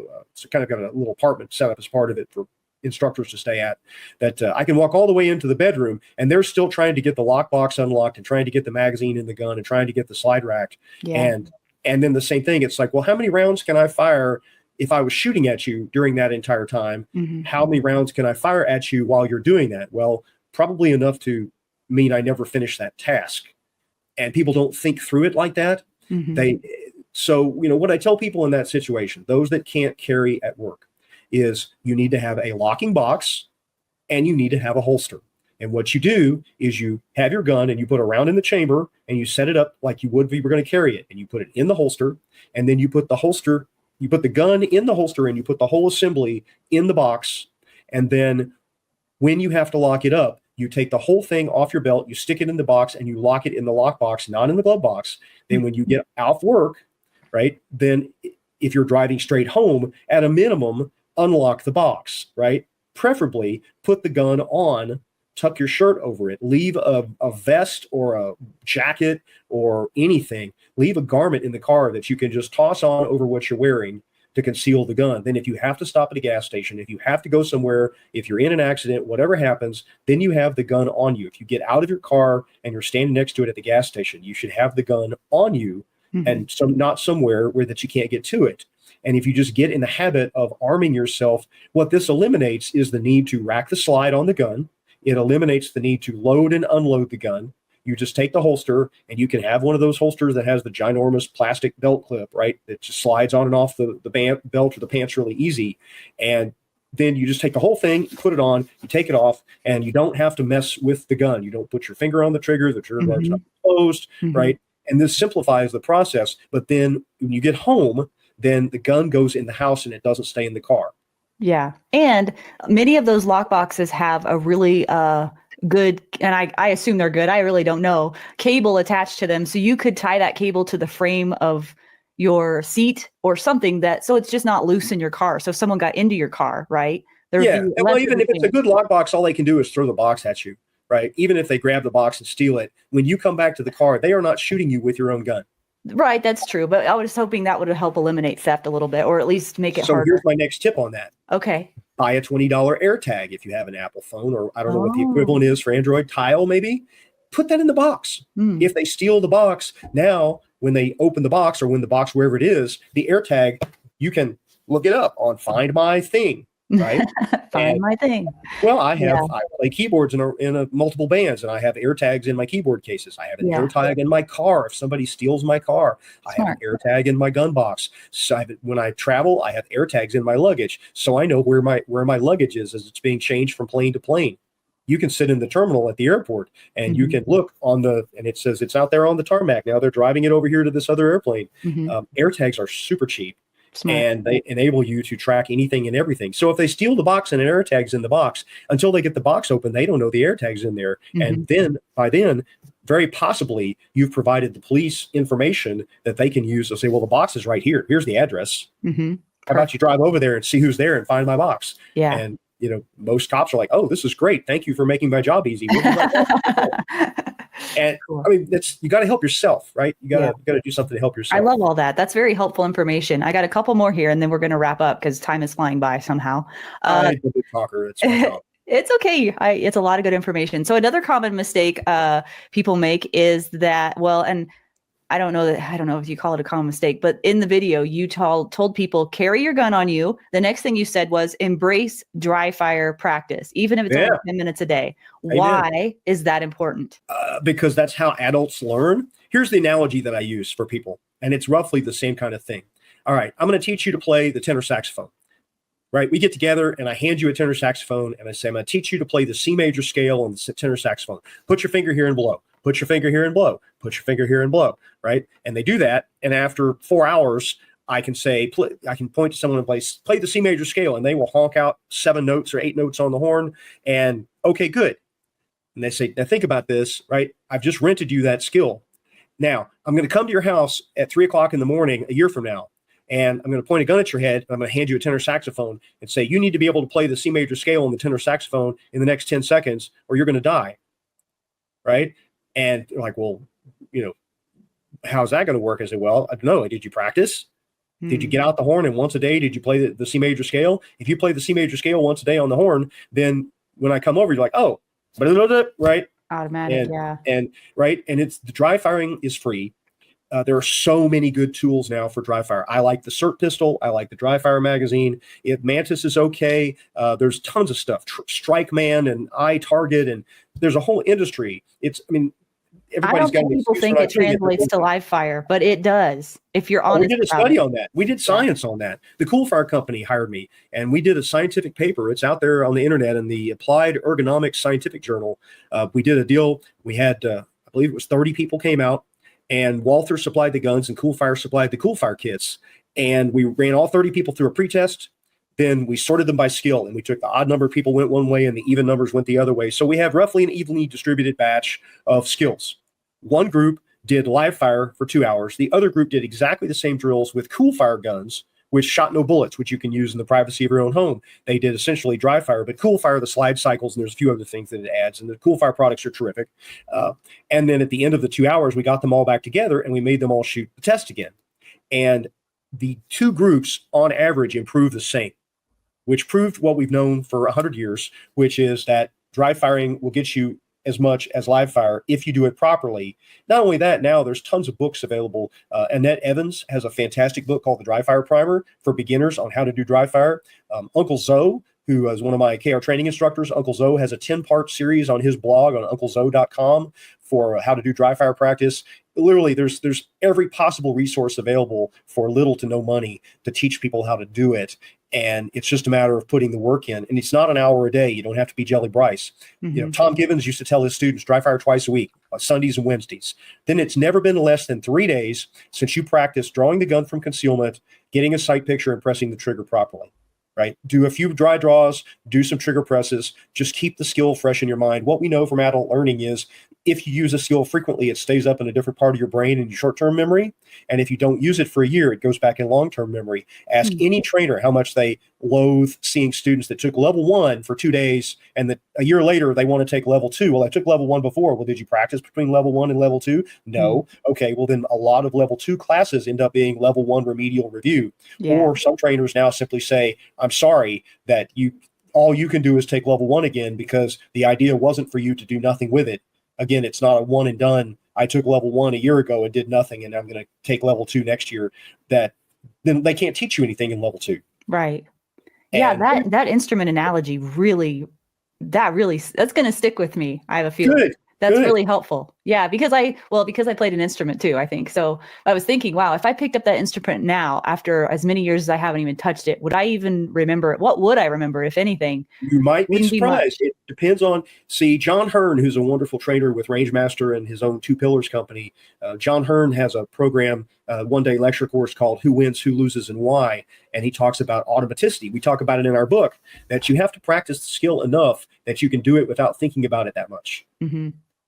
[SPEAKER 1] kind of got a little apartment set up as part of it for instructors to stay at, that I can walk all the way into the bedroom, and they're still trying to get the lockbox unlocked and trying to get the magazine in the gun and trying to get the slide racked. Yeah. And then the same thing, it's like, well, how many rounds can I fire if I was shooting at you during that entire time? Mm-hmm. How many rounds can I fire at you while you're doing that? Well, probably enough to mean I never finish that task. And people don't think through it like that. Mm-hmm. So what I tell people in that situation, those that can't carry at work, is you need to have a locking box and you need to have a holster. And what you do is you have your gun and you put a round in the chamber and you set it up like you would if you were going to carry it, and you put it in the holster, and then you put the gun in the holster, and you put the whole assembly in the box. And then when you have to lock it up, you take the whole thing off your belt, you stick it in the box, and you lock it in the lock box, not in the glove box. Then when you get off work, right, then if you're driving straight home, at a minimum, unlock the box, right? Preferably put the gun on, tuck your shirt over it, leave a vest or a jacket or anything, leave a garment in the car that you can just toss on over what you're wearing to conceal the gun. Then if you have to stop at a gas station, if you have to go somewhere, if you're in an accident, whatever happens, then you have the gun on you. If you get out of your car and you're standing next to it at the gas station, you should have the gun on you, and not somewhere where that you can't get to it. And if you just get in the habit of arming yourself, what this eliminates is the need to rack the slide on the gun. It eliminates the need to load and unload the gun. You just take the holster, and you can have one of those holsters that has the ginormous plastic belt clip, right? That just slides on and off the belt or the pants really easy. And then you just take the whole thing, you put it on, you take it off, and you don't have to mess with the gun. You don't put your finger on the trigger guard's not closed, right? And this simplifies the process. But then when you get home, then the gun goes in the house and it doesn't stay in the car.
[SPEAKER 2] Yeah. And many of those lock boxes have a really good, and I assume they're good, I really don't know, cable attached to them. So you could tie that cable to the frame of your seat or something, so it's just not loose in your car. So if someone got into your car, right?
[SPEAKER 1] Well, even if it's a good lock box, all they can do is throw the box at you, right? Even if they grab the box and steal it, when you come back to the car, they are not shooting you with your own gun.
[SPEAKER 2] Right, that's true. But I was hoping that would help eliminate theft a little bit, or at least make it
[SPEAKER 1] So
[SPEAKER 2] harder.
[SPEAKER 1] here's my next tip on that.
[SPEAKER 2] Okay.
[SPEAKER 1] Buy a $20 AirTag if you have an Apple phone, or I don't know what the
[SPEAKER 2] Oh.
[SPEAKER 1] equivalent is for Android, Tile maybe. Put that in the box.
[SPEAKER 2] Mm.
[SPEAKER 1] If they steal the box, now when they open the box, or when the box, wherever it is, the AirTag, you can look it up on Find My Thing, right?
[SPEAKER 2] Find my thing.
[SPEAKER 1] Well, I
[SPEAKER 2] Yeah.
[SPEAKER 1] play keyboards in multiple bands, and I have AirTags in my keyboard cases. I have an
[SPEAKER 2] Yeah.
[SPEAKER 1] AirTag in my car. If somebody steals my car, I have
[SPEAKER 2] Smart.
[SPEAKER 1] an AirTag in my gun box. So when I travel, I have AirTags in my luggage, so I know where my luggage is as it's being changed from plane to plane. You can sit in the terminal at the airport, and you can look and it says it's out there on the tarmac. Now they're driving it over here to this other airplane. AirTags are super cheap.
[SPEAKER 2] Smart.
[SPEAKER 1] And they enable you to track anything and everything. So if they steal the box and an AirTag's in the box, until they get the box open, they don't know the AirTag's in there. And then by then, very possibly, you've provided the police information that they can use to say, well, the box is right here. Here's the address. How about you drive over there and see who's there and find my box?
[SPEAKER 2] Yeah.
[SPEAKER 1] And most cops are like, oh, this is great. Thank you for making my job easy. And
[SPEAKER 2] Cool.
[SPEAKER 1] I mean, you got to help yourself, right? You got to do something to help yourself.
[SPEAKER 2] I love all that. That's very helpful information. I got a couple more here, and then we're going to wrap up because time is flying by somehow.
[SPEAKER 1] I'm a big talker. It's my job.
[SPEAKER 2] It's okay. It's a lot of good information. So another common mistake people make is that, well, and I don't know if you call it a common mistake, but in the video, you told people, carry your gun on you. The next thing you said was embrace dry fire practice, even if it's only 10 minutes a day.
[SPEAKER 1] Amen.
[SPEAKER 2] Why is that important?
[SPEAKER 1] Because that's how adults learn. Here's the analogy that I use for people, and it's roughly the same kind of thing. All right, I'm going to teach you to play the tenor saxophone. Right? We get together and I hand you a tenor saxophone and I say, I'm going to teach you to play the C major scale on the tenor saxophone. Put your finger here and blow. Put your finger here and blow. Put your finger here and blow. Right? And they do that. And after 4 hours, I can say, I can point to someone and play the C major scale, and they will honk out 7 notes or 8 notes on the horn. And okay, good. And they say, now think about this, right? I've just rented you that skill. Now I'm going to come to your house at 3 o'clock in the morning a year from now. And I'm going to point a gun at your head, and I'm going to hand you a tenor saxophone and say, you need to be able to play the C major scale on the tenor saxophone in the next 10 seconds, or you're going to die. Right? And they're like, well, how's that going to work? I said, well, I don't know. Did you practice? Did you get out the horn, and once a day, did you play the C major scale? If you play the C major scale once a day on the horn, then when I come over, you're like, oh, right?
[SPEAKER 2] Automatic,
[SPEAKER 1] And right. And it's the dry firing is free. There are so many good tools now for dry fire. I like the CERT pistol. I like the dry fire magazine. Mantis is okay. There's tons of stuff. Strike Man and iTarget, and there's a whole industry. Everybody's got.
[SPEAKER 2] People think it translates to live fire, but it does. If you're honest,
[SPEAKER 1] we did a study on that. We did science on that. The Cool Fire Company hired me, and we did a scientific paper. It's out there on the internet in the Applied Ergonomics Scientific Journal. We did a deal. We had, I believe it was 30 people came out. And Walther supplied the guns and Cool Fire supplied the Cool Fire kits. And we ran all 30 people through a pretest. Then we sorted them by skill, and we took the odd number of people went one way and the even numbers went the other way. So we have roughly an evenly distributed batch of skills. One group did live fire for 2 hours. The other group did exactly the same drills with Cool Fire guns, which shot no bullets, which you can use in the privacy of your own home. They did essentially dry fire, but Cool Fire, the slide cycles, and there's a few other things that it adds. And the Cool Fire products are terrific. And then at the end of the 2 hours, we got them all back together and we made them all shoot the test again. And the two groups on average improved the same, which proved what we've known for 100 years, which is that dry firing will get you as much as live fire if you do it properly. Not only that, now there's tons of books available. Annette Evans has a fantastic book called The Dry Fire Primer for beginners on how to do dry fire. Uncle Zoe, who is one of my KR training instructors, Uncle Zoe has a 10-part series on his blog on unclezoe.com for how to do dry fire practice. Literally, there's every possible resource available for little to no money to teach people how to do it. And it's just a matter of putting the work in. And it's not an hour a day. You don't have to be Jelly Bryce. Tom Gibbons used to tell his students, dry fire twice a week, on Sundays and Wednesdays. Then it's never been less than 3 days since you practiced drawing the gun from concealment, getting a sight picture, and pressing the trigger properly. Right? Do a few dry draws, do some trigger presses, just keep the skill fresh in your mind. What we know from adult learning is if you use a skill frequently, it stays up in a different part of your brain in your short-term memory. And if you don't use it for a year, it goes back in long-term memory. Ask any trainer how much they loathe seeing students that took level 1 for 2 days and that a year later they want to take level 2. Well, I took level 1 before. Well, did you practice between level 1 and level 2? No. Okay, well then a lot of level 2 classes end up being level 1 remedial review. Or some trainers now simply say, I'm sorry that all you can do is take level 1 again because the idea wasn't for you to do nothing with it. Again, it's not a one and done. I took level 1 a year ago and did nothing, and I'm going to take level 2 next year. Then they can't teach you anything in level 2.
[SPEAKER 2] Right. Yeah, that instrument analogy that's going to stick with me. I have a feeling. That's really helpful. Yeah, because I played an instrument too, I think. So I was thinking, wow, if I picked up that instrument now after as many years as I haven't even touched it, would I even remember it? What would I remember, if anything?
[SPEAKER 1] You might be surprised. It depends on, John Hearn, who's a wonderful trainer with Rangemaster and his own Two Pillars company. John Hearn has a program, one-day lecture course called Who Wins, Who Loses, and Why. And he talks about automaticity. We talk about it in our book, that you have to practice the skill enough that you can do it without thinking about it that much.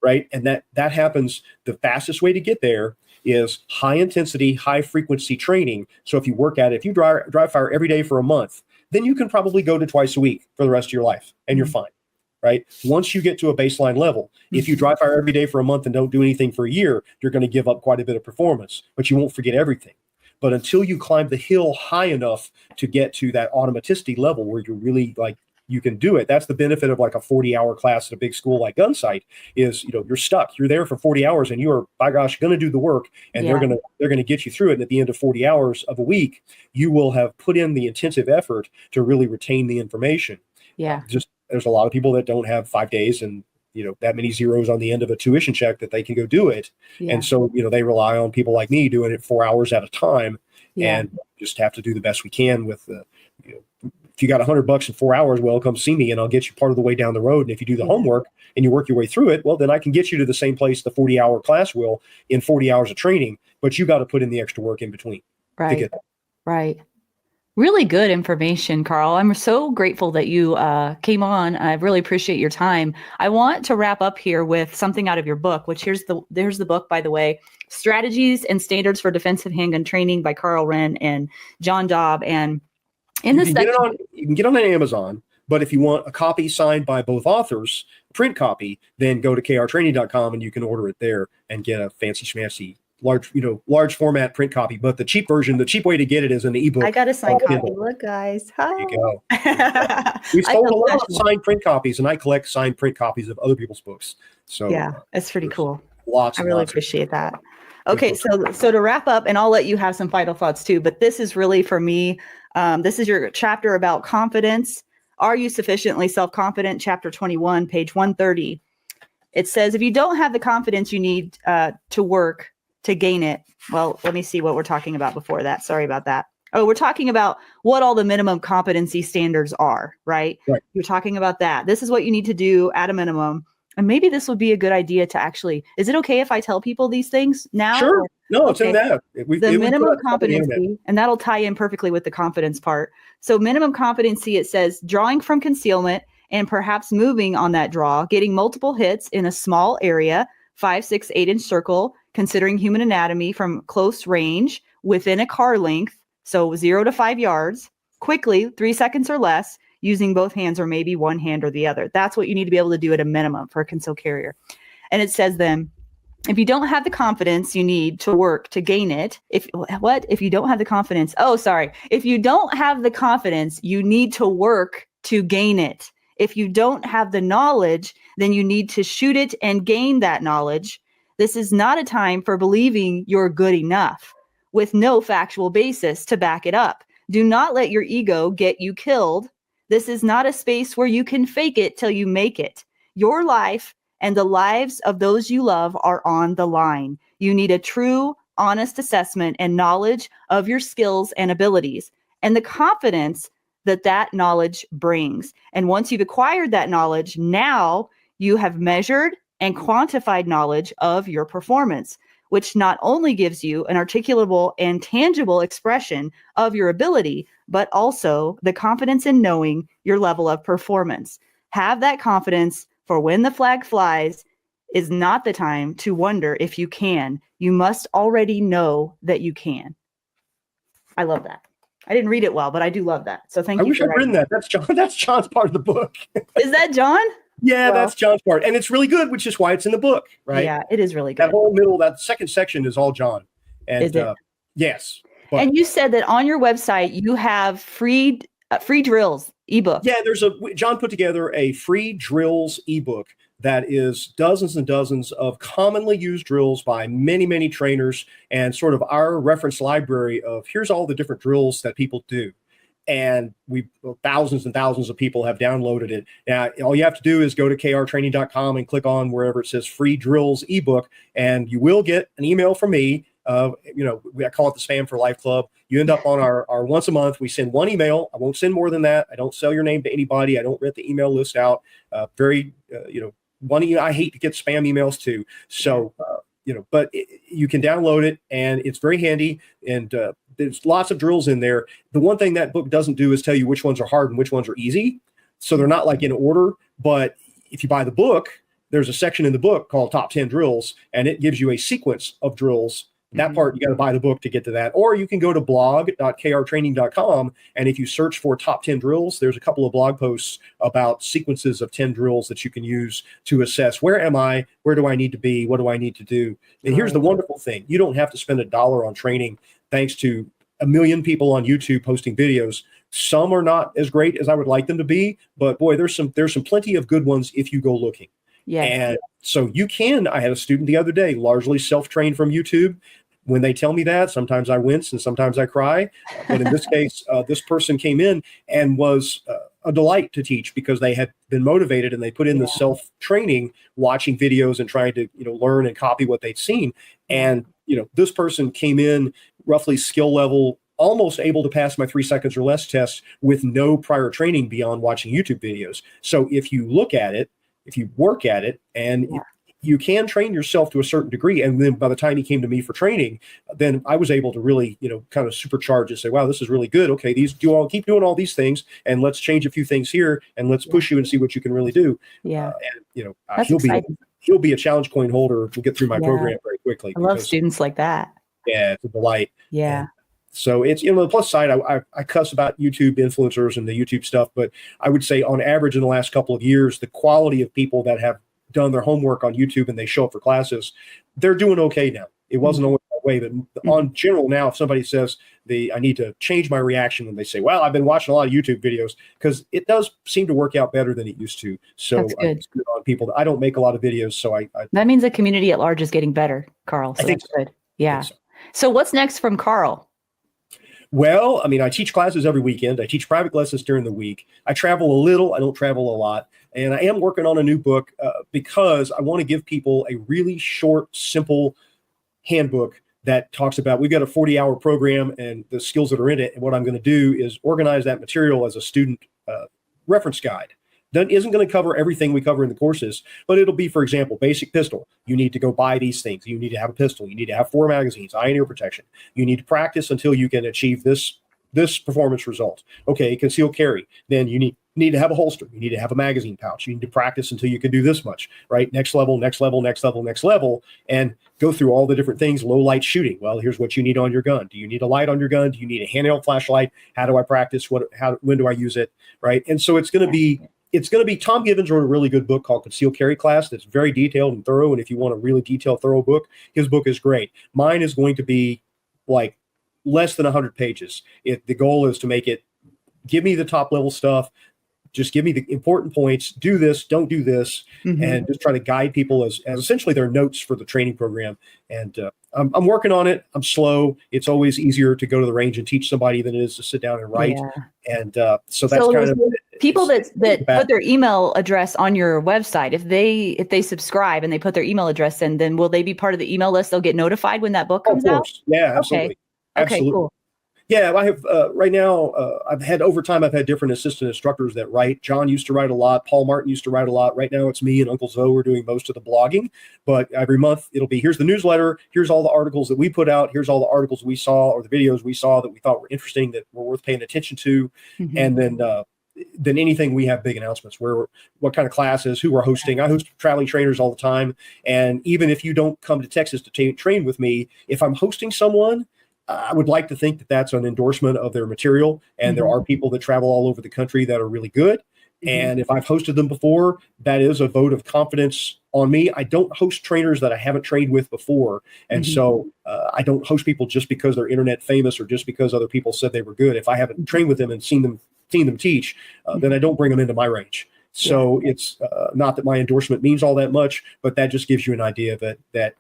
[SPEAKER 1] Right. And that happens. The fastest way to get there is high intensity, high frequency training. So if you work at it, if you dry fire every day for a month, then you can probably go to twice a week for the rest of your life and you're fine. Right. Once you get to a baseline level, if you dry fire every day for a month and don't do anything for a year, you're going to give up quite a bit of performance, but you won't forget everything. But until you climb the hill high enough to get to that automaticity level where you're really you can do it. That's the benefit of like a 40-hour class at a big school like Gunsight is, you're stuck. You're there for 40 hours and you are, by gosh, going to do the work, and they're going to get you through it. And at the end of 40 hours of a week, you will have put in the intensive effort to really retain the information.
[SPEAKER 2] Yeah.
[SPEAKER 1] There's a lot of people that don't have 5 days and, that many zeros on the end of a tuition check that they can go do it. Yeah. And so, they rely on people like me doing it 4 hours at a time and just have to do the best we can with the, if you got $100 in 4 hours, well, come see me and I'll get you part of the way down the road. And if you do the homework and you work your way through it, well, then I can get you to the same place the 40-hour class will in 40 hours of training, but you got to put in the extra work in between.
[SPEAKER 2] Right.
[SPEAKER 1] To get that.
[SPEAKER 2] Right. Really good information, Karl. I'm so grateful that you came on. I really appreciate your time. I want to wrap up here with something out of your book, which there's the book, by the way, Strategies and Standards for Defensive Handgun Training by Karl Rehn and John Daub. And you
[SPEAKER 1] can get on Amazon, but if you want a copy signed by both authors, print copy, then go to krtraining.com and you can order it there and get a fancy schmancy large format print copy. But the cheap version, the cheap way to get it is an ebook.
[SPEAKER 2] I got a signed copy. Look, guys. Hi.
[SPEAKER 1] There you go. We sold a lot of signed print copies, and I collect signed print copies of other people's books. So
[SPEAKER 2] yeah, it's pretty cool.
[SPEAKER 1] I
[SPEAKER 2] really appreciate that. Okay, so to wrap up, and I'll let you have some final thoughts too, but this is really for me. This is your chapter about confidence. Are you sufficiently self-confident? Chapter 21, page 130. It says, if you don't have the confidence you need to work to gain it. Well, let me see what we're talking about before that. Sorry about that. Oh, we're talking about what all the minimum competency standards are, right? You're talking about that. This is what you need to do at a minimum. And maybe this would be a good idea to actually, is it okay if I tell people these things now?
[SPEAKER 1] Sure. No, it's in that.
[SPEAKER 2] The minimum competency, and that'll tie in perfectly with the confidence part. So minimum competency, it says drawing from concealment and perhaps moving on that draw, getting multiple hits in a small area, 5, 6, 8-inch circle, considering human anatomy from close range within a car length, so 0 to 5 yards, quickly, 3 seconds or less, using both hands or maybe one hand or the other. That's what you need to be able to do at a minimum for a concealed carrier. And it says then, if you don't have the confidence you need to work to gain it, if you don't have the confidence, if you don't have the confidence, you need to work to gain it. If you don't have the knowledge, then you need to shoot it and gain that knowledge. This is not a time for believing you're good enough with no factual basis to back it up. Do not let your ego get you killed. This is not a space where you can fake it till you make it. Your life and the lives of those you love are on the line. You need a true, honest assessment and knowledge of your skills and abilities and the confidence that knowledge brings. And once you've acquired that knowledge, now you have measured and quantified knowledge of your performance, which not only gives you an articulable and tangible expression of your ability, but also the confidence in knowing your level of performance. Have that confidence for when the flag flies, is not the time to wonder if you can. You must already know that you can. I love that. I didn't read it well, but I do love that. So thank
[SPEAKER 1] I
[SPEAKER 2] you
[SPEAKER 1] wish
[SPEAKER 2] for
[SPEAKER 1] I'd written
[SPEAKER 2] writing
[SPEAKER 1] that. That's John. That's John's part of the book.
[SPEAKER 2] Is that John?
[SPEAKER 1] Yeah,
[SPEAKER 2] Well,
[SPEAKER 1] that's John's part. And it's really good, which is why it's in the book, right?
[SPEAKER 2] Yeah, it is really good.
[SPEAKER 1] That whole middle, that second section is all John. And
[SPEAKER 2] Is it?
[SPEAKER 1] yes. But,
[SPEAKER 2] and you said that on your website, you have free drills ebook.
[SPEAKER 1] Yeah, John put together a free drills ebook that is dozens and dozens of commonly used drills by many, many trainers, and sort of our reference library of here's all the different drills that people do. And thousands and thousands of people have downloaded it. Now, all you have to do is go to krtraining.com and click on wherever it says free drills ebook, and you will get an email from me. I call it the Spam for Life Club. You end up on our once a month. We send one email. I won't send more than that. I don't sell your name to anybody. I don't rent the email list out. I hate to get spam emails too. So, but you can download it, and it's very handy. And there's lots of drills in there. The one thing that book doesn't do is tell you which ones are hard and which ones are easy. So they're not like in order. But if you buy the book, there's a section in the book called Top 10 Drills, and it gives you a sequence of drills. That part, you got to buy the book to get to that. Or you can go to blog.krtraining.com, and if you search for top 10 drills, there's a couple of blog posts about sequences of 10 drills that you can use to assess where am I, where do I need to be, what do I need to do. And here's the wonderful thing. You don't have to spend $1 on training, thanks to a million people on YouTube posting videos. Some are not as great as I would like them to be, but boy, there's some plenty of good ones if you go looking. Yeah. And so I had a student the other day, largely self-trained from YouTube. When they tell me that, sometimes I wince and sometimes I cry. But in this case, this person came in and was a delight to teach because they had been motivated, and they put in the self-training, watching videos and trying to, learn and copy what they'd seen. And, this person came in roughly skill level, almost able to pass my 3 seconds or less test with no prior training beyond watching YouTube videos. So if you look at it, if you work at it, and you can train yourself to a certain degree. And then by the time he came to me for training, then I was able to really, kind of supercharge it, say, wow, this is really good. Okay, keep doing all these things, and let's change a few things here, and let's push you and see what you can really do. Yeah. He'll be a challenge coin holder to get through my program very quickly.
[SPEAKER 2] I love students like that.
[SPEAKER 1] Yeah, it's a delight.
[SPEAKER 2] Yeah.
[SPEAKER 1] And so it's, the plus side, I cuss about YouTube influencers and the YouTube stuff, but I would say on average in the last couple of years, the quality of people that have done their homework on YouTube and they show up for classes, they're doing okay now. It wasn't always that way, but on general now, if somebody says I need to change my reaction, and they say, well, I've been watching a lot of YouTube videos, because it does seem to work out better than it used to. So it's good on people. I don't make a lot of videos, so
[SPEAKER 2] that means the community at large is getting better, Karl. So that's good. Yeah. So what's next from Karl?
[SPEAKER 1] Well, I teach classes every weekend. I teach private lessons during the week. I travel a little. I don't travel a lot. And I am working on a new book because I want to give people a really short, simple handbook that talks about, we've got a 40-hour program and the skills that are in it. And what I'm going to do is organize that material as a student reference guide. That isn't going to cover everything we cover in the courses, but it'll be, for example, basic pistol. You need to go buy these things. You need to have a pistol. You need to have 4 magazines, eye and ear protection. You need to practice until you can achieve this performance result. Okay, concealed carry. Then you need to have a holster. You need to have a magazine pouch. You need to practice until you can do this much, right? Next level, next level, next level, next level, and go through all the different things. Low light shooting. Well, here's what you need on your gun. Do you need a light on your gun? Do you need a handheld flashlight? How do I practice? When do I use it? Right? And so it's going to be Tom Givens wrote a really good book called Concealed Carry Class that's very detailed and thorough. And if you want a really detailed, thorough book, his book is great. Mine is going to be like less than 100 pages. The goal is to make it, give me the top level stuff, just give me the important points, do this, don't do this, and just try to guide people as essentially their notes for the training program. And I'm working on it. I'm slow. It's always easier to go to the range and teach somebody than it is to sit down and write. Yeah. And so that's kind of
[SPEAKER 2] people that put their email address on your website. If they subscribe and they put their email address in, then will they be part of the email list? They'll get notified when that book comes out?
[SPEAKER 1] Yeah, absolutely.
[SPEAKER 2] Okay.
[SPEAKER 1] Absolutely.
[SPEAKER 2] Okay, cool.
[SPEAKER 1] Yeah, I have right now. I've had different assistant instructors that write. John used to write a lot. Paul Martin used to write a lot. Right now, it's me and Uncle Zoe. We're doing most of the blogging. But every month, it'll be, here's the newsletter. Here's all the articles that we put out. Here's all the articles we saw or the videos we saw that we thought were interesting, that were worth paying attention to. And then than anything, we have big announcements what kind of classes, who we're hosting. I host traveling trainers all the time. And even if you don't come to Texas to train with me, if I'm hosting someone, I would like to think that that's an endorsement of their material. And there are people that travel all over the country that are really good. And if I've hosted them before, that is a vote of confidence on me. I don't host trainers that I haven't trained with before. And so I don't host people just because they're internet famous or just because other people said they were good. If I haven't trained with them and seen them teach, then I don't bring them into my range. So it's not that my endorsement means all that much, but that just gives you an idea that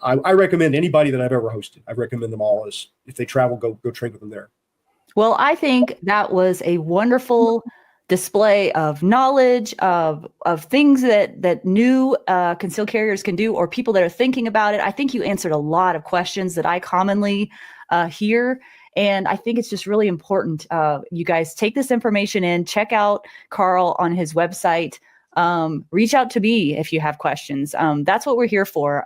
[SPEAKER 1] I recommend anybody that I've ever hosted. I recommend them all as if they travel, go train with them there.
[SPEAKER 2] Well, I think that was a wonderful display of knowledge of things that new concealed carriers can do, or people that are thinking about it. I think you answered a lot of questions that I commonly hear. And I think it's just really important. You guys take this information in, check out Karl on his website. Reach out to me if you have questions. That's what we're here for.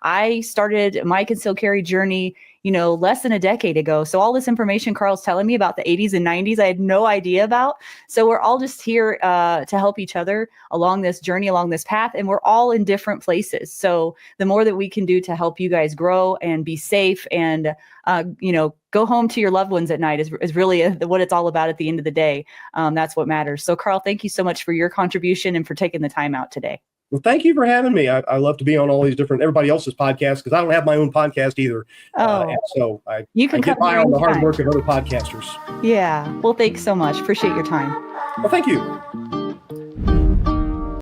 [SPEAKER 2] I started my concealed carry journey, less than a decade ago. So all this information Karl's telling me about the 80s and 90s, I had no idea about. So we're all just here to help each other along this journey, along this path. And we're all in different places. So the more that we can do to help you guys grow and be safe and, go home to your loved ones at night is really what it's all about at the end of the day. That's what matters. So Karl, thank you so much for your contribution and for taking the time out today.
[SPEAKER 1] Well, thank you for having me. I love to be on all these everybody else's podcasts because I don't have my own podcast either. So I get by on the hard work of other podcasters.
[SPEAKER 2] Yeah. Well, thanks so much. Appreciate your time.
[SPEAKER 1] Well, thank you.